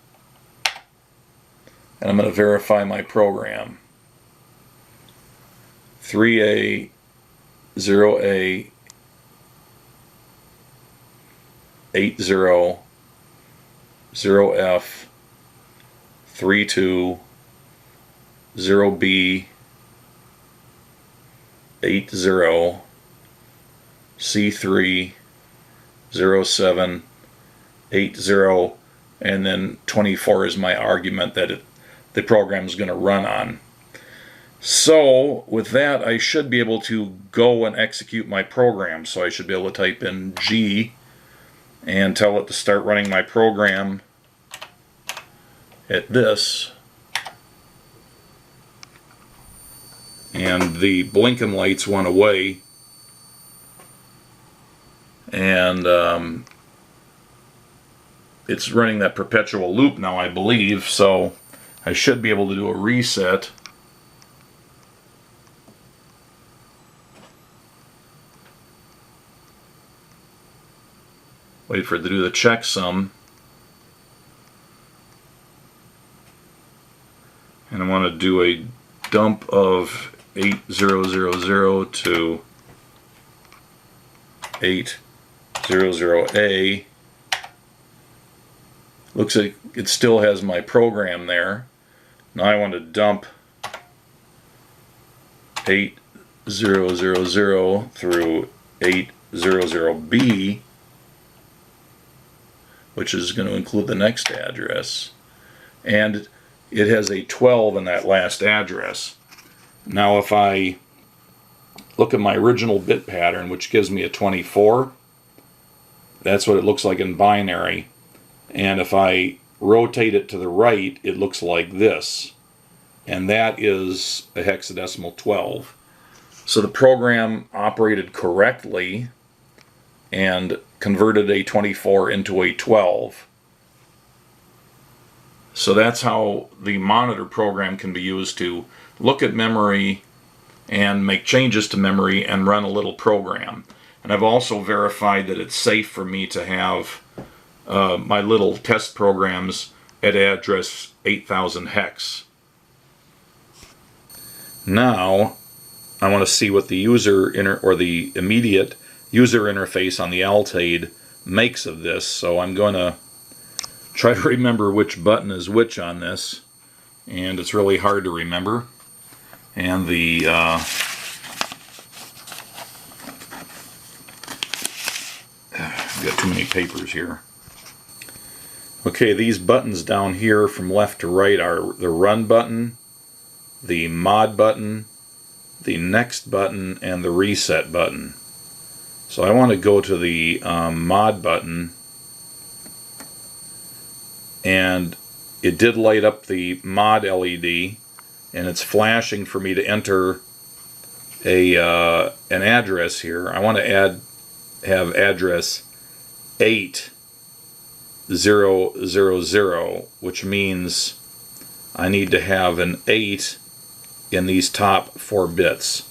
and I'm going to verify my program. 3A, 0A, 80, 0F, 32, 0B, 80, C3, 07, 80, and then 24 is my argument that the program is going to run on. So with that, I should be able to go and execute my program. So I should be able to type in G and tell it to start running my program at this. And the blinking lights went away, and it's running that perpetual loop now, I believe, so I should be able to do a reset. Wait for it to do the checksum. And I want to do a dump of 8000 to 800A. Looks like it still has my program there. Now I want to dump 8000 through 800B, which is going to include the next address. And it has a 12 in that last address. Now if I look at my original bit pattern, which gives me a 24, that's what it looks like in binary. And if I rotate it to the right, it looks like this. And that is a hexadecimal 12. So the program operated correctly and converted a 24 into a 12. So that's how the monitor program can be used to look at memory and make changes to memory and run a little program. And I've also verified that it's safe for me to have my little test programs at address 8000 hex. Now I want to see what the the immediate user interface on the Altaid makes of this. So I'm going to try to remember which button is which on this, and it's really hard to remember. And the I've got too many papers here. Okay, these buttons down here from left to right are the run button, the mod button, the next button, and the reset button. So I want to go to the mod button, and it did light up the mod LED, and it's flashing for me to enter an address here. I want to have address 8000, which means I need to have an 8 in these top 4 bits,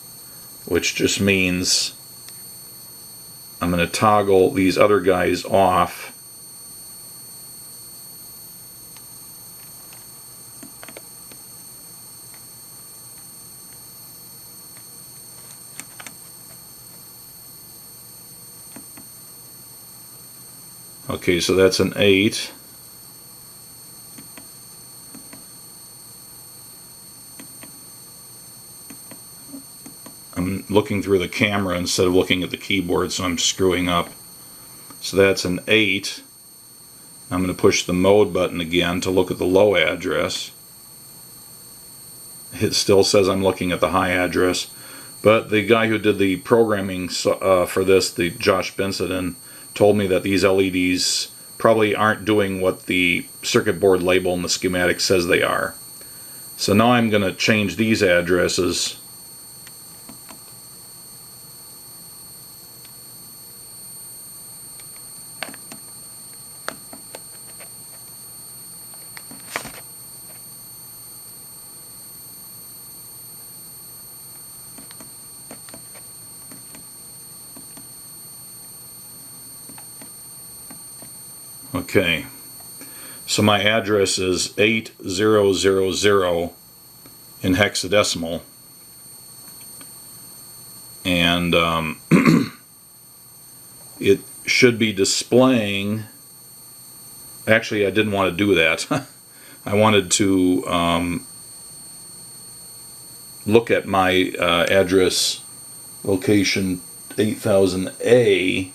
which just means I'm going to toggle these other guys off. Okay, so that's an 8. I'm looking through the camera instead of looking at the keyboard, so I'm screwing up. So that's an 8. I'm going to push the mode button again to look at the low address. It still says I'm looking at the high address, but the guy who did the programming for this, the Josh Bensadon, told me that these LEDs probably aren't doing what the circuit board label in the schematic says they are. So now I'm going to change these addresses. Okay, so my address is 8000 in hexadecimal, and it should be displaying. Actually, I didn't want to do that. I wanted to look at my address location 8000A.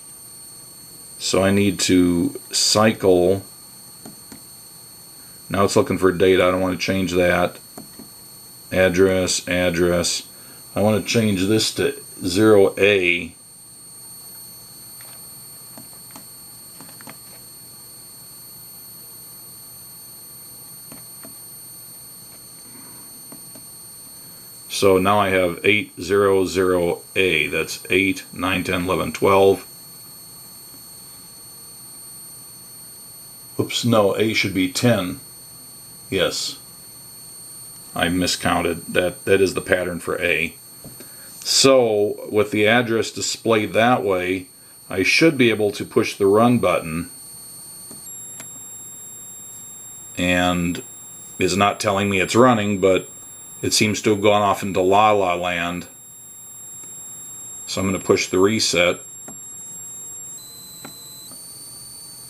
So I need to cycle. Now it's looking for data. I don't want to change that. Address. I want to change this to 0A. So now I have 800A. That's 8, 9, 10, 11, 12. Oops, no, A should be 10. Yes. I miscounted. That is the pattern for A. So, with the address displayed that way, I should be able to push the run button. And it's not telling me it's running, but it seems to have gone off into La La Land. So I'm going to push the reset.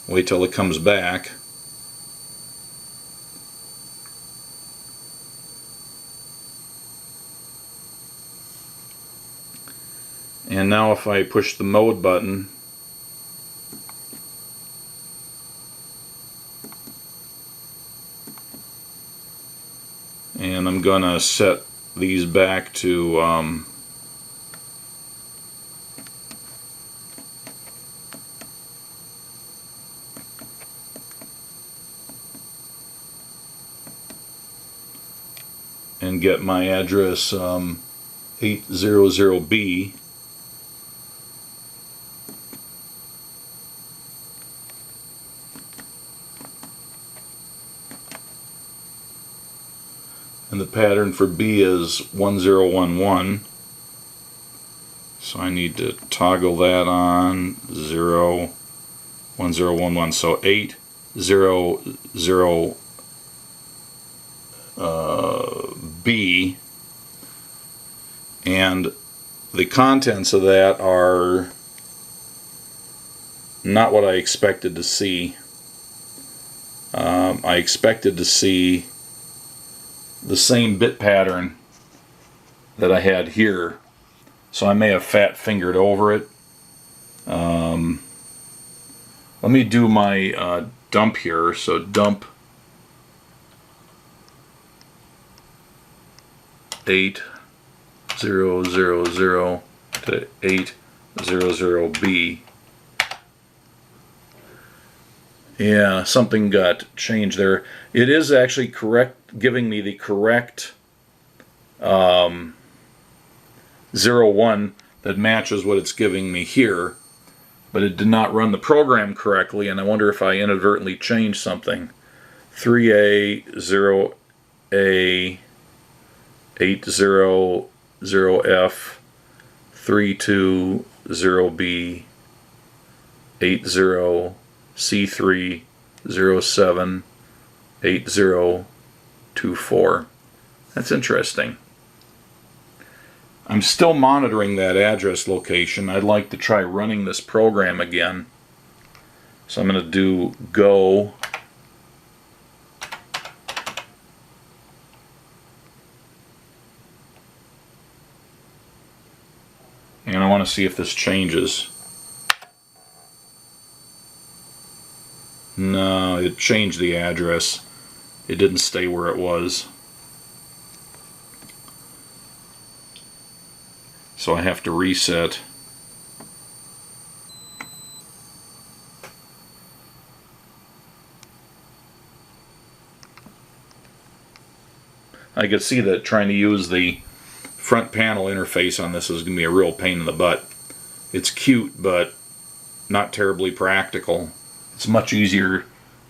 Wait till it comes back. And now if I push the mode button, and I'm gonna set these back to and get my address 800B. And the pattern for B is 1011. So I need to toggle that on 0, 1011. So 800B, and the contents of that are not what I expected to see. I expected to see the same bit pattern that I had here, so I may have fat fingered over it. Let me do my dump here. So dump 8000 to 800B. Yeah, something got changed there. It is actually correct, giving me the correct 01 that matches what it's giving me here, but it did not run the program correctly, and I wonder if I inadvertently changed something. 3A, 0A, 800F, 320B, 80C3, 07, 8024. That's interesting. I'm still monitoring that address location. I'd like to try running this program again. So I'm going to do go. And I want to see if this changes. No, it changed the address. It didn't stay where it was. So I have to reset. I could see that trying to use the front panel interface on this is going to be a real pain in the butt. It's cute, but not terribly practical. It's much easier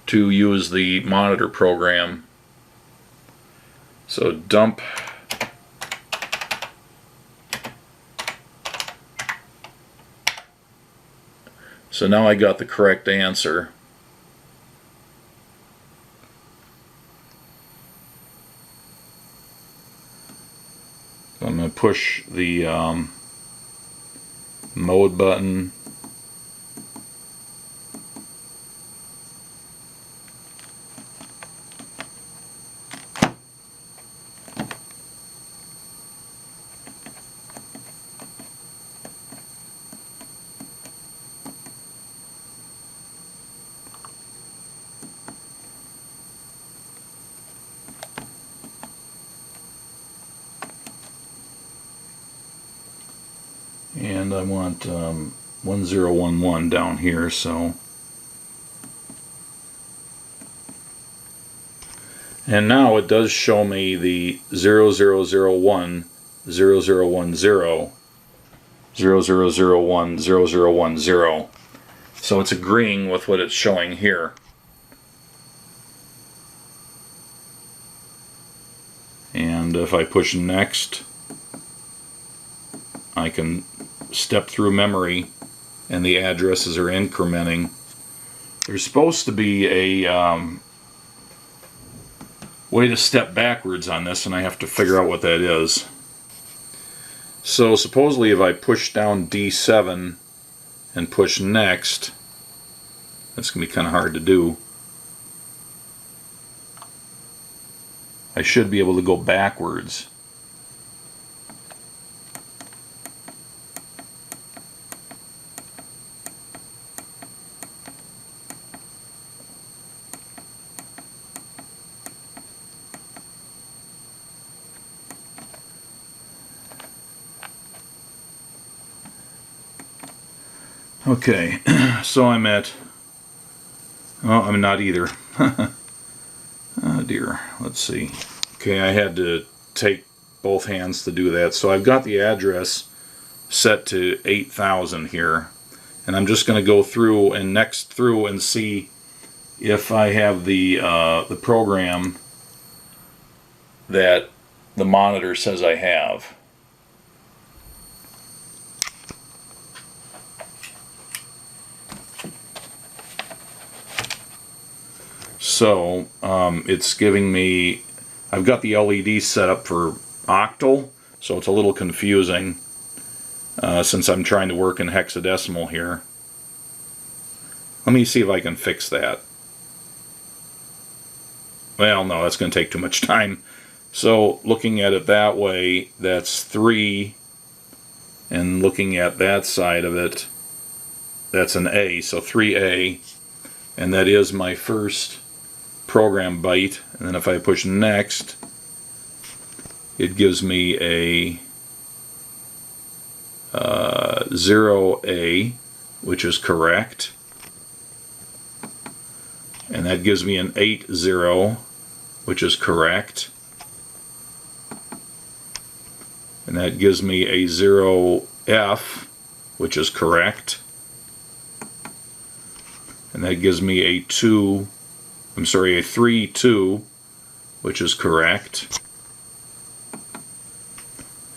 to use the monitor program. So dump So now I got the correct answer. I'm going to push the mode button. And I want 1011 down here, so. And now it does show me the 0001, 0010, 0001, 0010. So it's agreeing with what it's showing here. And if I push next, I can step through memory and the addresses are incrementing. There's supposed to be a way to step backwards on this, and I have to figure out what that is. So supposedly if I push down D7 and push next, that's going to be kind of hard to do. I should be able to go backwards. Okay, so I'm at, oh, I'm not either. Oh dear, let's see. Okay, I had to take both hands to do that. So I've got the address set to 8,000 here, and I'm just going to go through and next through and see if I have the program that the monitor says I have. So it's giving me, I've got the LED set up for octal, so it's a little confusing since I'm trying to work in hexadecimal here. Let me see if I can fix that. Well, no, that's going to take too much time. So looking at it that way, that's 3, and looking at that side of it, that's an A, so 3A, and that is my first program byte. And then if I push next, it gives me a 0A, which is correct, and that gives me an 8-0, which is correct, and that gives me a 0F, which is correct, and that gives me a 3-2, which is correct,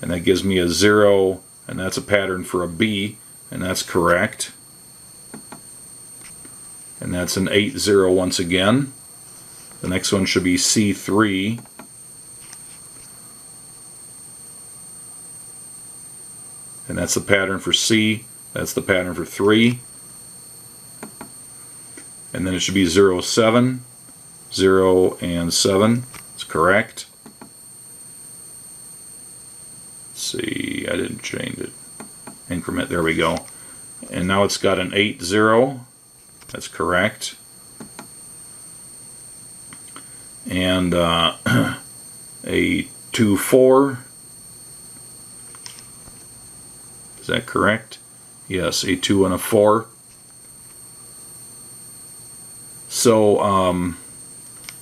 and that gives me a 0, and that's a pattern for a B, and that's correct, and that's an 8-0 once again. The next one should be C3, and that's the pattern for C, that's the pattern for 3, and then it should be 0-7, 0 and 7, it's correct. Let's see, I didn't change it. Increment, there we go. And now it's got an 8-0, that's correct. And a 2-4, is that correct? Yes, a 2 and a 4. So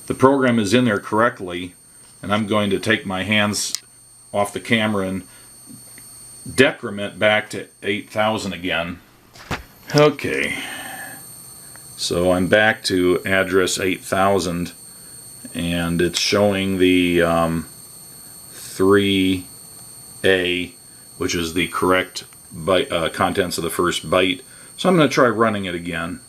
the program is in there correctly, and I'm going to take my hands off the camera and decrement back to 8,000 again. Okay, so I'm back to address 8,000, and it's showing the 3A, which is the correct byte, contents of the first byte. So I'm going to try running it again.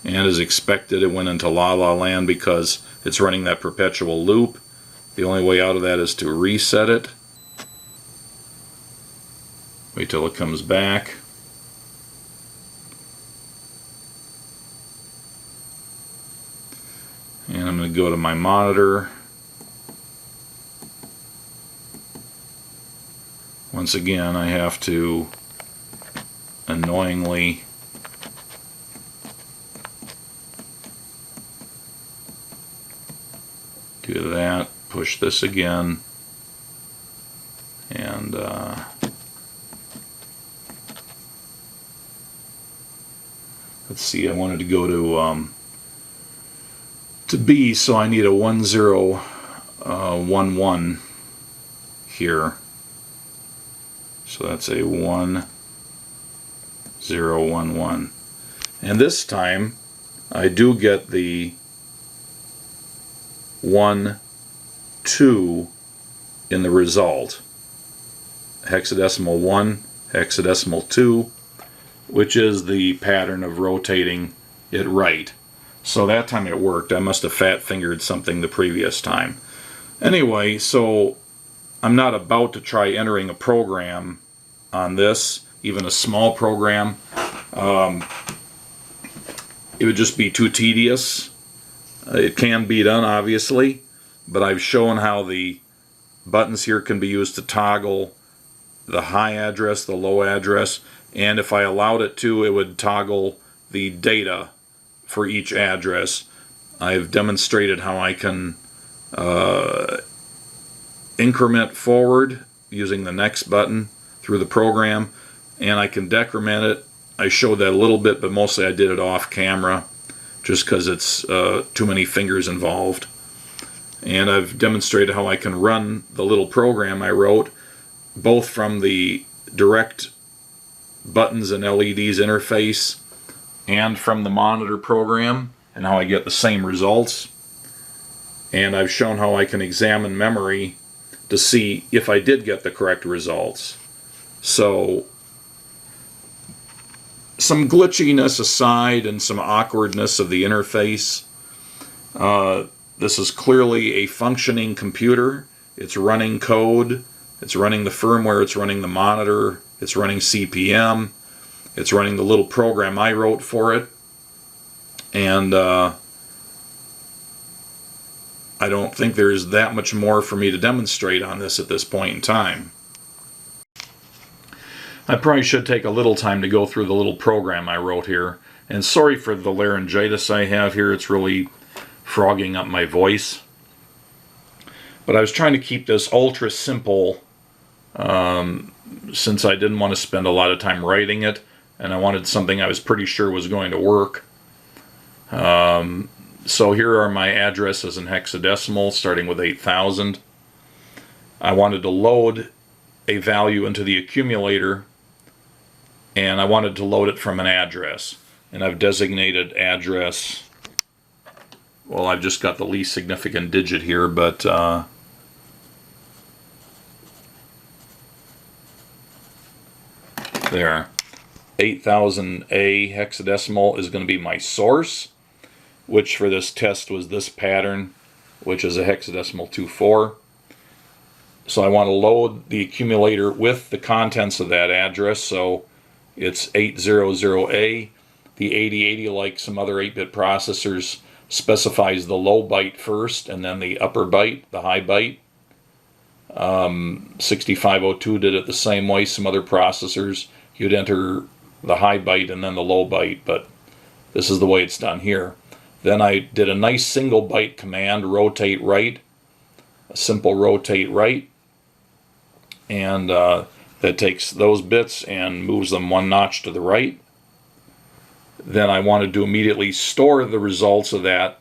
And as expected, it went into La La Land because it's running that perpetual loop. The only way out of that is to reset it. Wait till it comes back. And I'm going to go to my monitor. Once again, I have to annoyingly do that, push this again, and let's see, I wanted to go to B, so I need a 1011 here. So that's a 1011. And this time I do get the 1, 2 in the result. Hexadecimal 1, hexadecimal 2, which is the pattern of rotating it right. So that time it worked. I must have fat fingered something the previous time. Anyway, so I'm not about to try entering a program on this, even a small program. It would just be too tedious. It can be done, obviously, but I've shown how the buttons here can be used to toggle the high address, the low address, and if I allowed it to, it would toggle the data for each address. I've demonstrated how I can increment forward using the next button through the program, and I can decrement it. I showed that a little bit, but mostly I did it off camera just because it's too many fingers involved. And I've demonstrated how I can run the little program I wrote, both from the direct buttons and LEDs interface and from the monitor program, and how I get the same results. And I've shown how I can examine memory to see if I did get the correct results. So, some glitchiness aside and some awkwardness of the interface, this is clearly a functioning computer. It's running code, it's running the firmware, it's running the monitor, it's running CPM, it's running the little program I wrote for it. And I don't think there's that much more for me to demonstrate on this at this point in time. I probably should take a little time to go through the little program I wrote here. And sorry for the laryngitis I have here, it's really frogging up my voice. But I was trying to keep this ultra simple since I didn't want to spend a lot of time writing it, and I wanted something I was pretty sure was going to work. So here are my addresses in hexadecimal, starting with 8000. I wanted to load a value into the accumulator, and I wanted to load it from an address. And I've designated address, well, I've just got the least significant digit here, but there. 8000A hexadecimal is going to be my source, which for this test was this pattern, which is a hexadecimal 2-4. So I want to load the accumulator with the contents of that address, so it's 800A. The 8080, like some other 8-bit processors, specifies the low byte first and then the upper byte, the high byte. 6502 did it the same way. Some other processors, you'd enter the high byte and then the low byte, but this is the way it's done here. Then I did a nice single byte command, rotate right, a simple rotate right, and that takes those bits and moves them one notch to the right. Then I wanted to immediately store the results of that,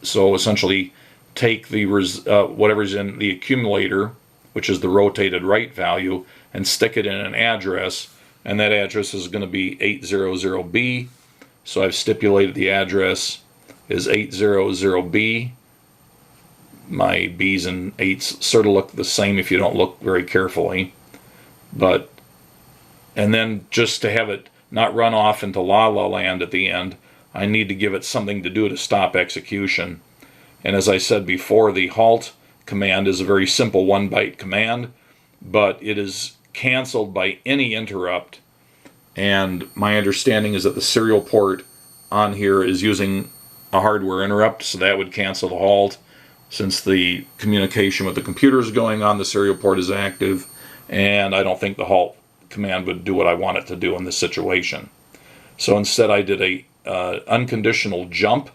so essentially take the whatever's in the accumulator, which is the rotated right value, and stick it in an address, and that address is going to be 800B. So I've stipulated the address is 800B. My B's and 8's sort of look the same if you don't look very carefully. And then just to have it not run off into la la land at the end, I need to give it something to do to stop execution. And as I said before, the Halt command is a very simple 1-byte command, but it is canceled by any interrupt. And my understanding is that the serial port on here is using a hardware interrupt, so that would cancel the Halt. Since the communication with the computer is going on, the serial port is active, and I don't think the Halt command would do what I want it to do in this situation. So instead I did a unconditional jump.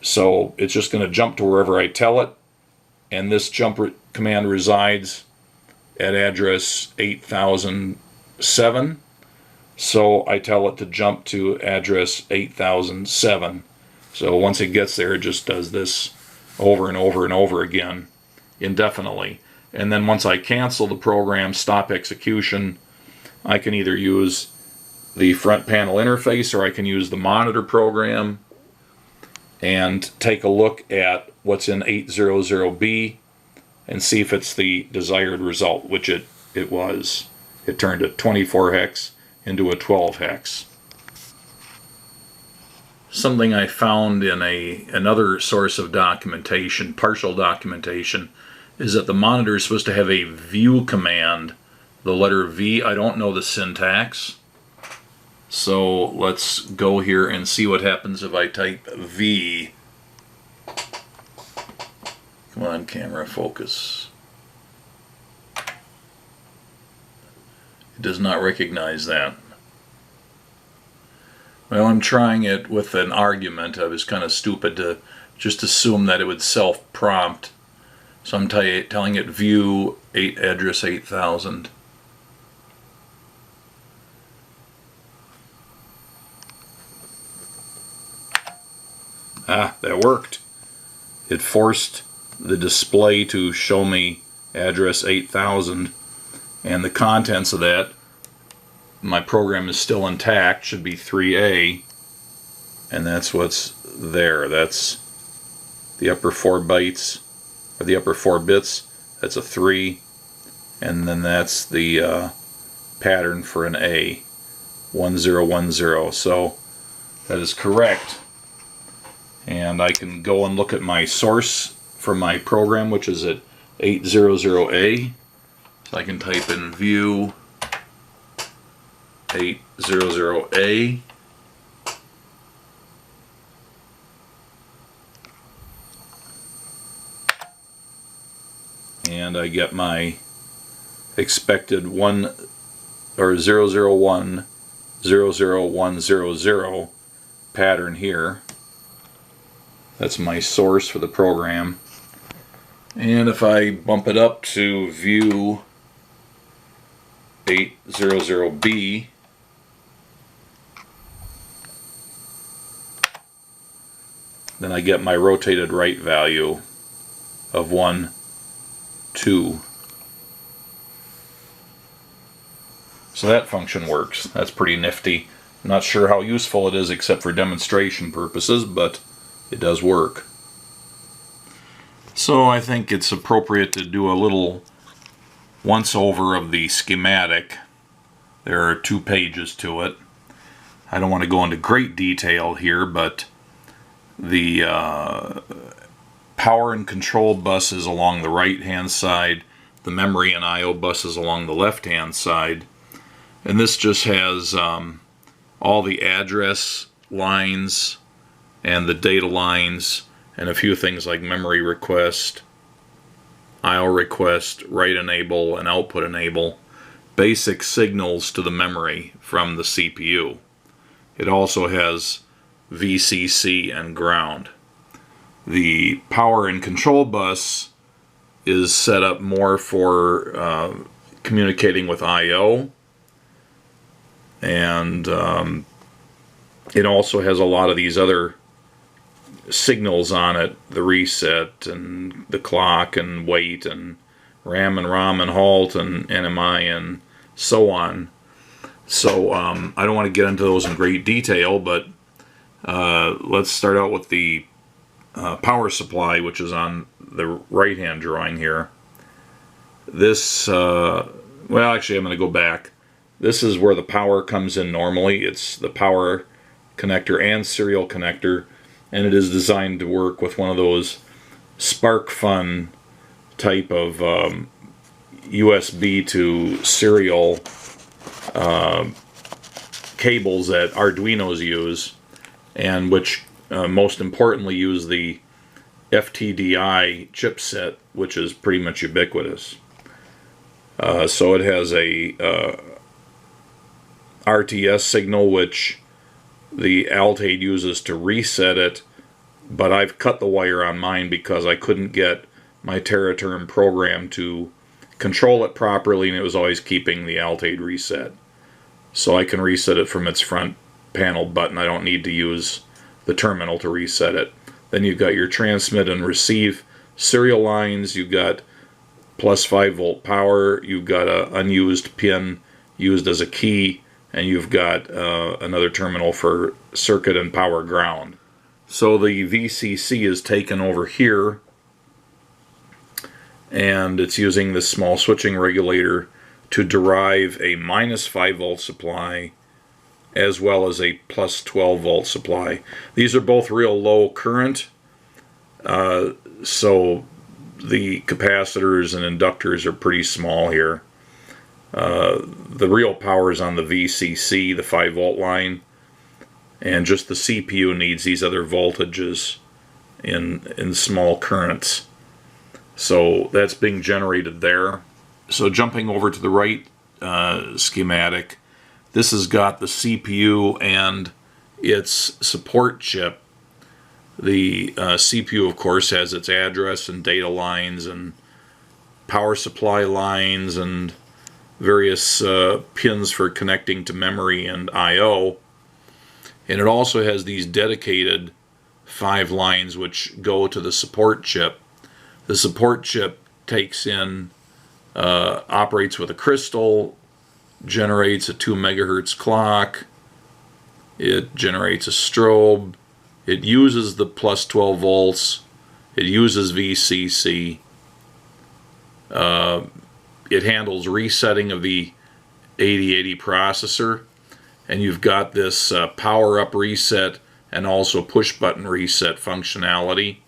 So it's just going to jump to wherever I tell it, and this jump command resides at address 8007. So I tell it to jump to address 8007. So once it gets there, it just does this over and over and over again indefinitely. And then once I cancel the program, stop execution, I can either use the front panel interface or I can use the monitor program and take a look at what's in 800B and see if it's the desired result, which it was. It turned a 24 hex into a 12 hex. Something I found in another source of documentation, partial documentation, is that the monitor is supposed to have a view command, the letter V. I don't know the syntax. So let's go here and see what happens if I type V. Come on, camera, focus. It does not recognize that. Well, I'm trying it with an argument. I was kind of stupid to just assume that it would self-prompt. So I'm telling it view address 8000. Ah, that worked. it forced the display to show me address 8000, and the contents of that, my program is still intact, should be 3A, and that's what's there. That's the upper 4 bytes, or the upper 4 bits, that's a 3, and then that's the pattern for an A, 1010. So that is correct, and I can go and look at my source for my program, which is at 800A. So I can type in view 800A, and I get my expected 001000100 pattern here. That's my source for the program. And if I bump it up to view 800B, then I get my rotated right value of 1, 2. So that function works. That's pretty nifty. I'm not sure how useful it is except for demonstration purposes, but it does work. So I think it's appropriate to do a little once-over of the schematic. There are 2 pages to it. I don't want to go into great detail here, but the power and control bus is along the right-hand side, the memory and I/O bus is along the left-hand side, and this just has all the address lines and the data lines, and a few things like memory request, I/O request, write enable, and output enable, basic signals to the memory from the CPU. It also has VCC and ground. The power and control bus is set up more for communicating with I/O, and it also has a lot of these other signals on it, the reset and the clock and wait and Raman, Halt and NMI and so on. So I don't want to get into those in great detail, but let's start out with the power supply, which is on the right hand drawing here. This, well actually I'm going to go back. This is where the power comes in normally. It's the power connector and serial connector, and it is designed to work with one of those SparkFun type of USB to serial cables that Arduinos use, and which most importantly use the FTDI chipset, which is pretty much ubiquitous. So it has a RTS signal which the Altaid uses to reset it, but I've cut the wire on mine because I couldn't get my Teraterm program to control it properly, and it was always keeping the Altaid reset. So I can reset it from its front panel button. I don't need to use the terminal to reset it. Then you've got your transmit and receive serial lines, you've got plus 5 volt power, you've got an unused pin used as a key, and you've got another terminal for circuit and power ground. So the VCC is taken over here, and it's using this small switching regulator to derive a minus 5 volt supply as well as a plus 12 volt supply. These are both real low current, so the capacitors and inductors are pretty small here. The real power is on the VCC, the 5 volt line, and just the CPU needs these other voltages in small currents. So that's being generated there. So jumping over to the right schematic, this has got the CPU and its support chip. The CPU, of course, has its address and data lines and power supply lines and various pins for connecting to memory and I/O. And it also has these dedicated 5 lines which go to the support chip. The support chip takes in, operates with a crystal, generates a 2 megahertz clock, it generates a strobe, it uses the plus 12 volts, it uses VCC, it handles resetting of the 8080 processor, and you've got this power up reset and also push button reset functionality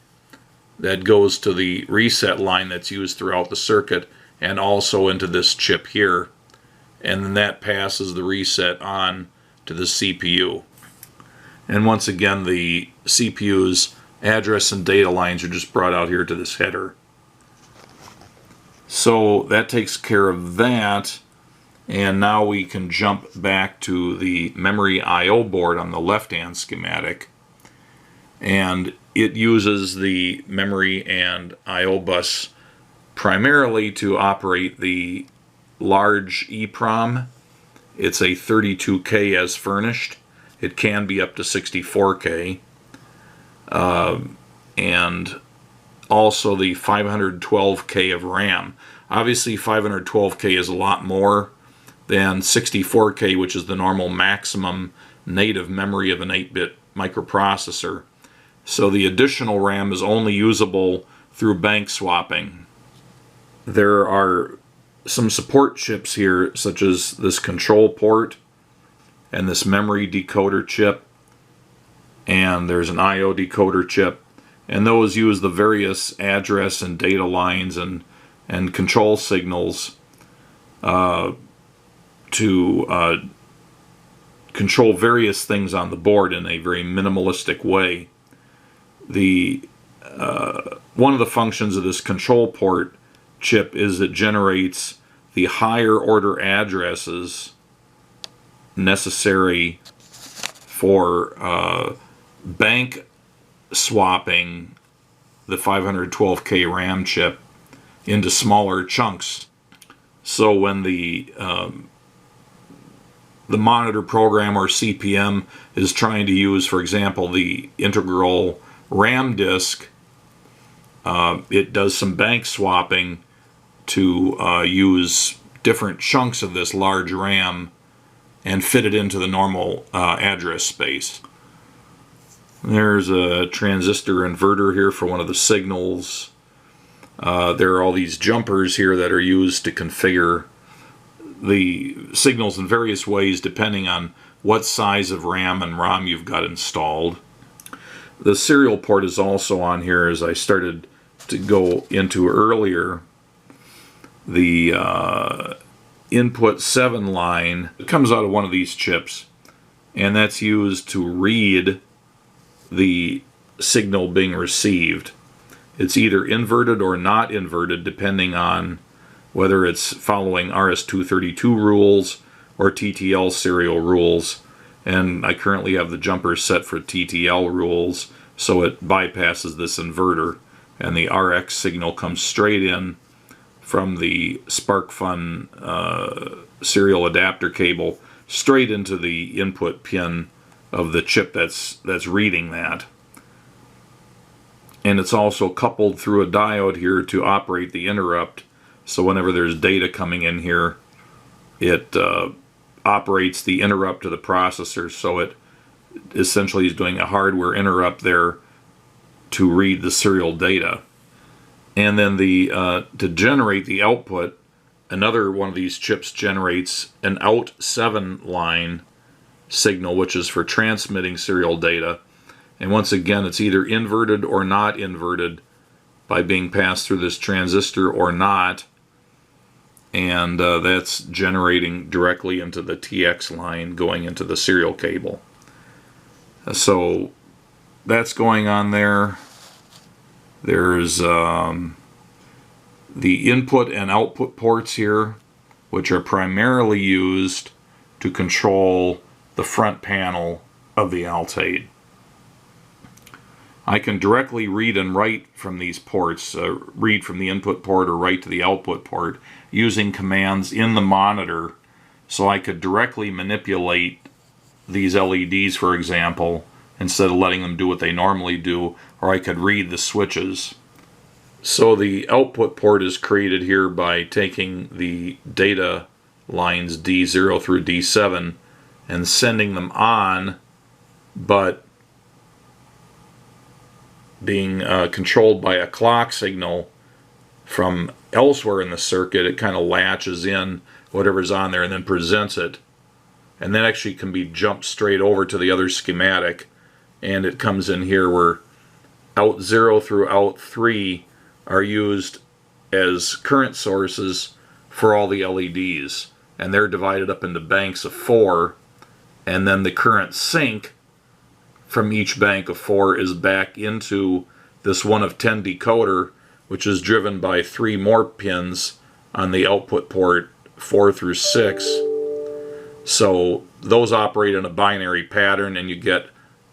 that goes to the reset line that's used throughout the circuit and also into this chip here, and then that passes the reset on to the CPU. And once again, the CPU's address and data lines are just brought out here to this header. So that takes care of that, and now we can jump back to the memory I/O board on the left-hand schematic, and it uses the memory and I/O bus primarily to operate the large Eeprom. It's a 32K as furnished. It can be up to 64K. And also the 512K of RAM. Obviously 512K is a lot more than 64K, which is the normal maximum native memory of an 8-bit microprocessor. So the additional RAM is only usable through bank swapping. There are some support chips here, such as this control port and this memory decoder chip, and there's an I/O decoder chip, and those use the various address and data lines and control signals to control various things on the board in a very minimalistic way. One of the functions of this control port chip is it generates the higher order addresses necessary for bank swapping the 512K RAM chip into smaller chunks. So when the monitor program or CPM is trying to use, for example, the integral RAM disk, it does some bank swapping to use different chunks of this large RAM and fit it into the normal address space. There's a transistor inverter here for one of the signals. There are all these jumpers here that are used to configure the signals in various ways depending on what size of RAM and ROM you've got installed. The serial port is also on here, as I started to go into earlier. The input 7 line comes out of one of these chips, and that's used to read the signal being received. It's either inverted or not inverted depending on whether it's following RS-232 rules or TTL serial rules, and I currently have the jumper set for TTL rules, so it bypasses this inverter, and the RX signal comes straight in from the SparkFun serial adapter cable straight into the input pin of the chip that's reading that. And it's also coupled through a diode here to operate the interrupt, so whenever there's data coming in here, it operates the interrupt to the processor, so it essentially is doing a hardware interrupt there to read the serial data. And then to generate the output, another one of these chips generates an out 7 line signal, which is for transmitting serial data. And once again, it's either inverted or not inverted by being passed through this transistor or not. And that's generating directly into the TX line going into the serial cable. So that's going on there. There's the input and output ports here, which are primarily used to control the front panel of the Altaid. I can directly read and write from these ports, read from the input port or write to the output port using commands in the monitor, so I could directly manipulate these LEDs, for example, instead of letting them do what they normally do, or I could read the switches. So the output port is created here by taking the data lines D0 through D7 and sending them on, but being controlled by a clock signal from elsewhere in the circuit. It kind of latches in whatever's on there and then presents it. And that actually can be jumped straight over to the other schematic, and it comes in here where out 0 through out 3 are used as current sources for all the LEDs, and they're divided up into banks of 4, and then the current sink from each bank of 4 is back into this 1 of 10 decoder, which is driven by 3 more pins on the output port 4 through 6. So those operate in a binary pattern, and you get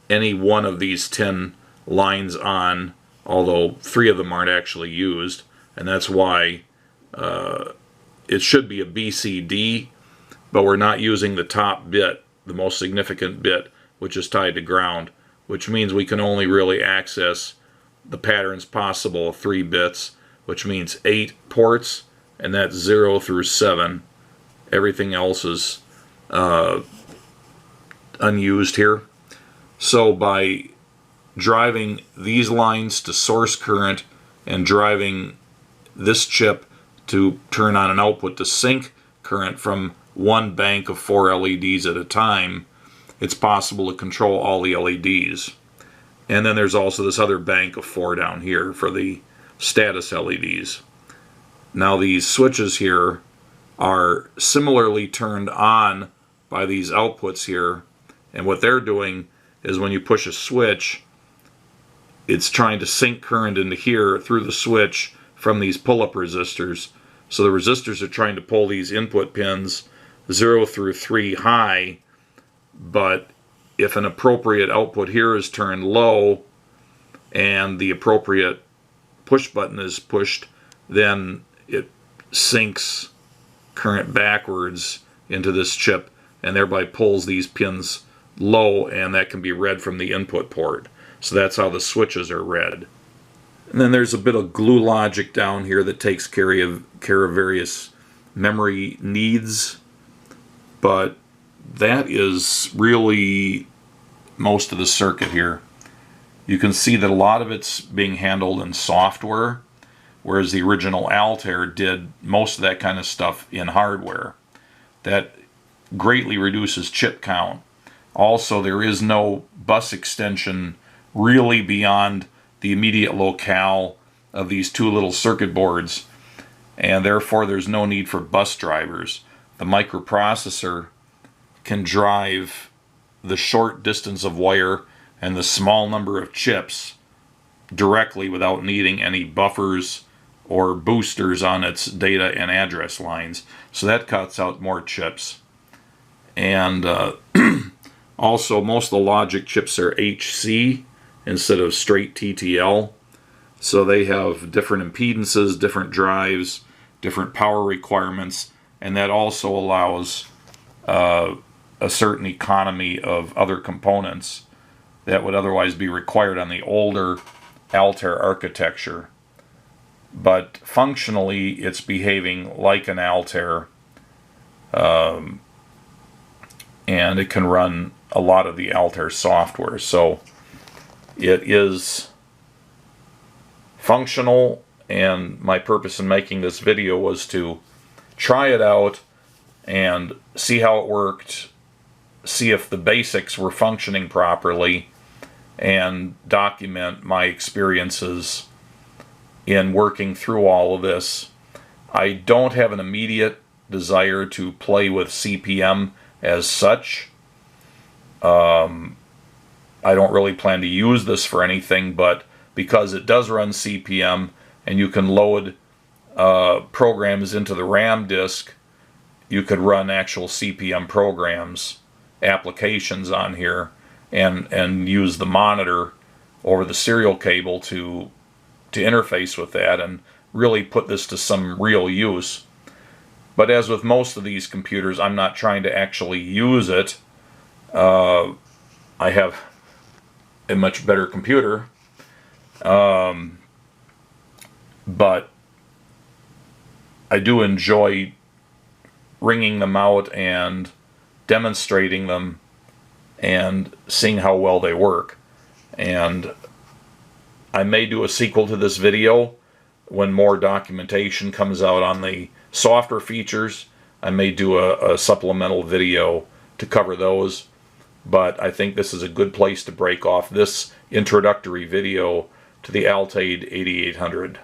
any one of these 10 lines on, although 3 of them aren't actually used, and that's why it should be a BCD, but we're not using the top bit, the most significant bit, which is tied to ground, which means we can only really access the patterns possible of 3 bits, which means 8 ports, and that's 0 through 7. Everything else is unused here. So by driving these lines to source current and driving this chip to turn on an output to sync current from one bank of 4 LEDs at a time, it's possible to control all the LEDs. And then there's also this other bank of 4 down here for the status LEDs. Now these switches here are similarly turned on by these outputs here, and what they're doing is when you push a switch, it's trying to sync current into here through the switch from these pull-up resistors. So the resistors are trying to pull these input pins 0 through 3 high, but if an appropriate output here is turned low and the appropriate push button is pushed, then it sinks current backwards into this chip and thereby pulls these pins low, and that can be read from the input port. So that's how the switches are read. And then there's a bit of glue logic down here that takes care of various memory needs, but that is really most of the circuit here. You can see that a lot of it's being handled in software, whereas the original Altair did most of that kind of stuff in hardware. That greatly reduces chip count. Also, there is no bus extension really beyond the immediate locale of these 2 little circuit boards, and therefore there's no need for bus drivers. The microprocessor can drive the short distance of wire and the small number of chips directly without needing any buffers or boosters on its data and address lines. So that cuts out more chips. And also, most of the logic chips are HC instead of straight TTL. So they have different impedances, different drives, different power requirements, and that also allows a certain economy of other components that would otherwise be required on the older Altair architecture. But functionally, it's behaving like an Altair, and it can run a lot of the Altair software. So it is functional, and my purpose in making this video was to try it out and see how it worked, see if the basics were functioning properly, and document my experiences in working through all of this. I don't have an immediate desire to play with CPM as such. I don't really plan to use this for anything, but because it does run CPM and you can load programs into the RAM disk, you could run actual CPM programs, applications on here, and use the monitor over the serial cable to interface with that and really put this to some real use. But as with most of these computers, I'm not trying to actually use it. I have a much better computer. But I do enjoy wringing them out and demonstrating them and seeing how well they work. And I may do a sequel to this video when more documentation comes out on the software features. I may do a supplemental video to cover those, but I think this is a good place to break off this introductory video to the Altaid 8800.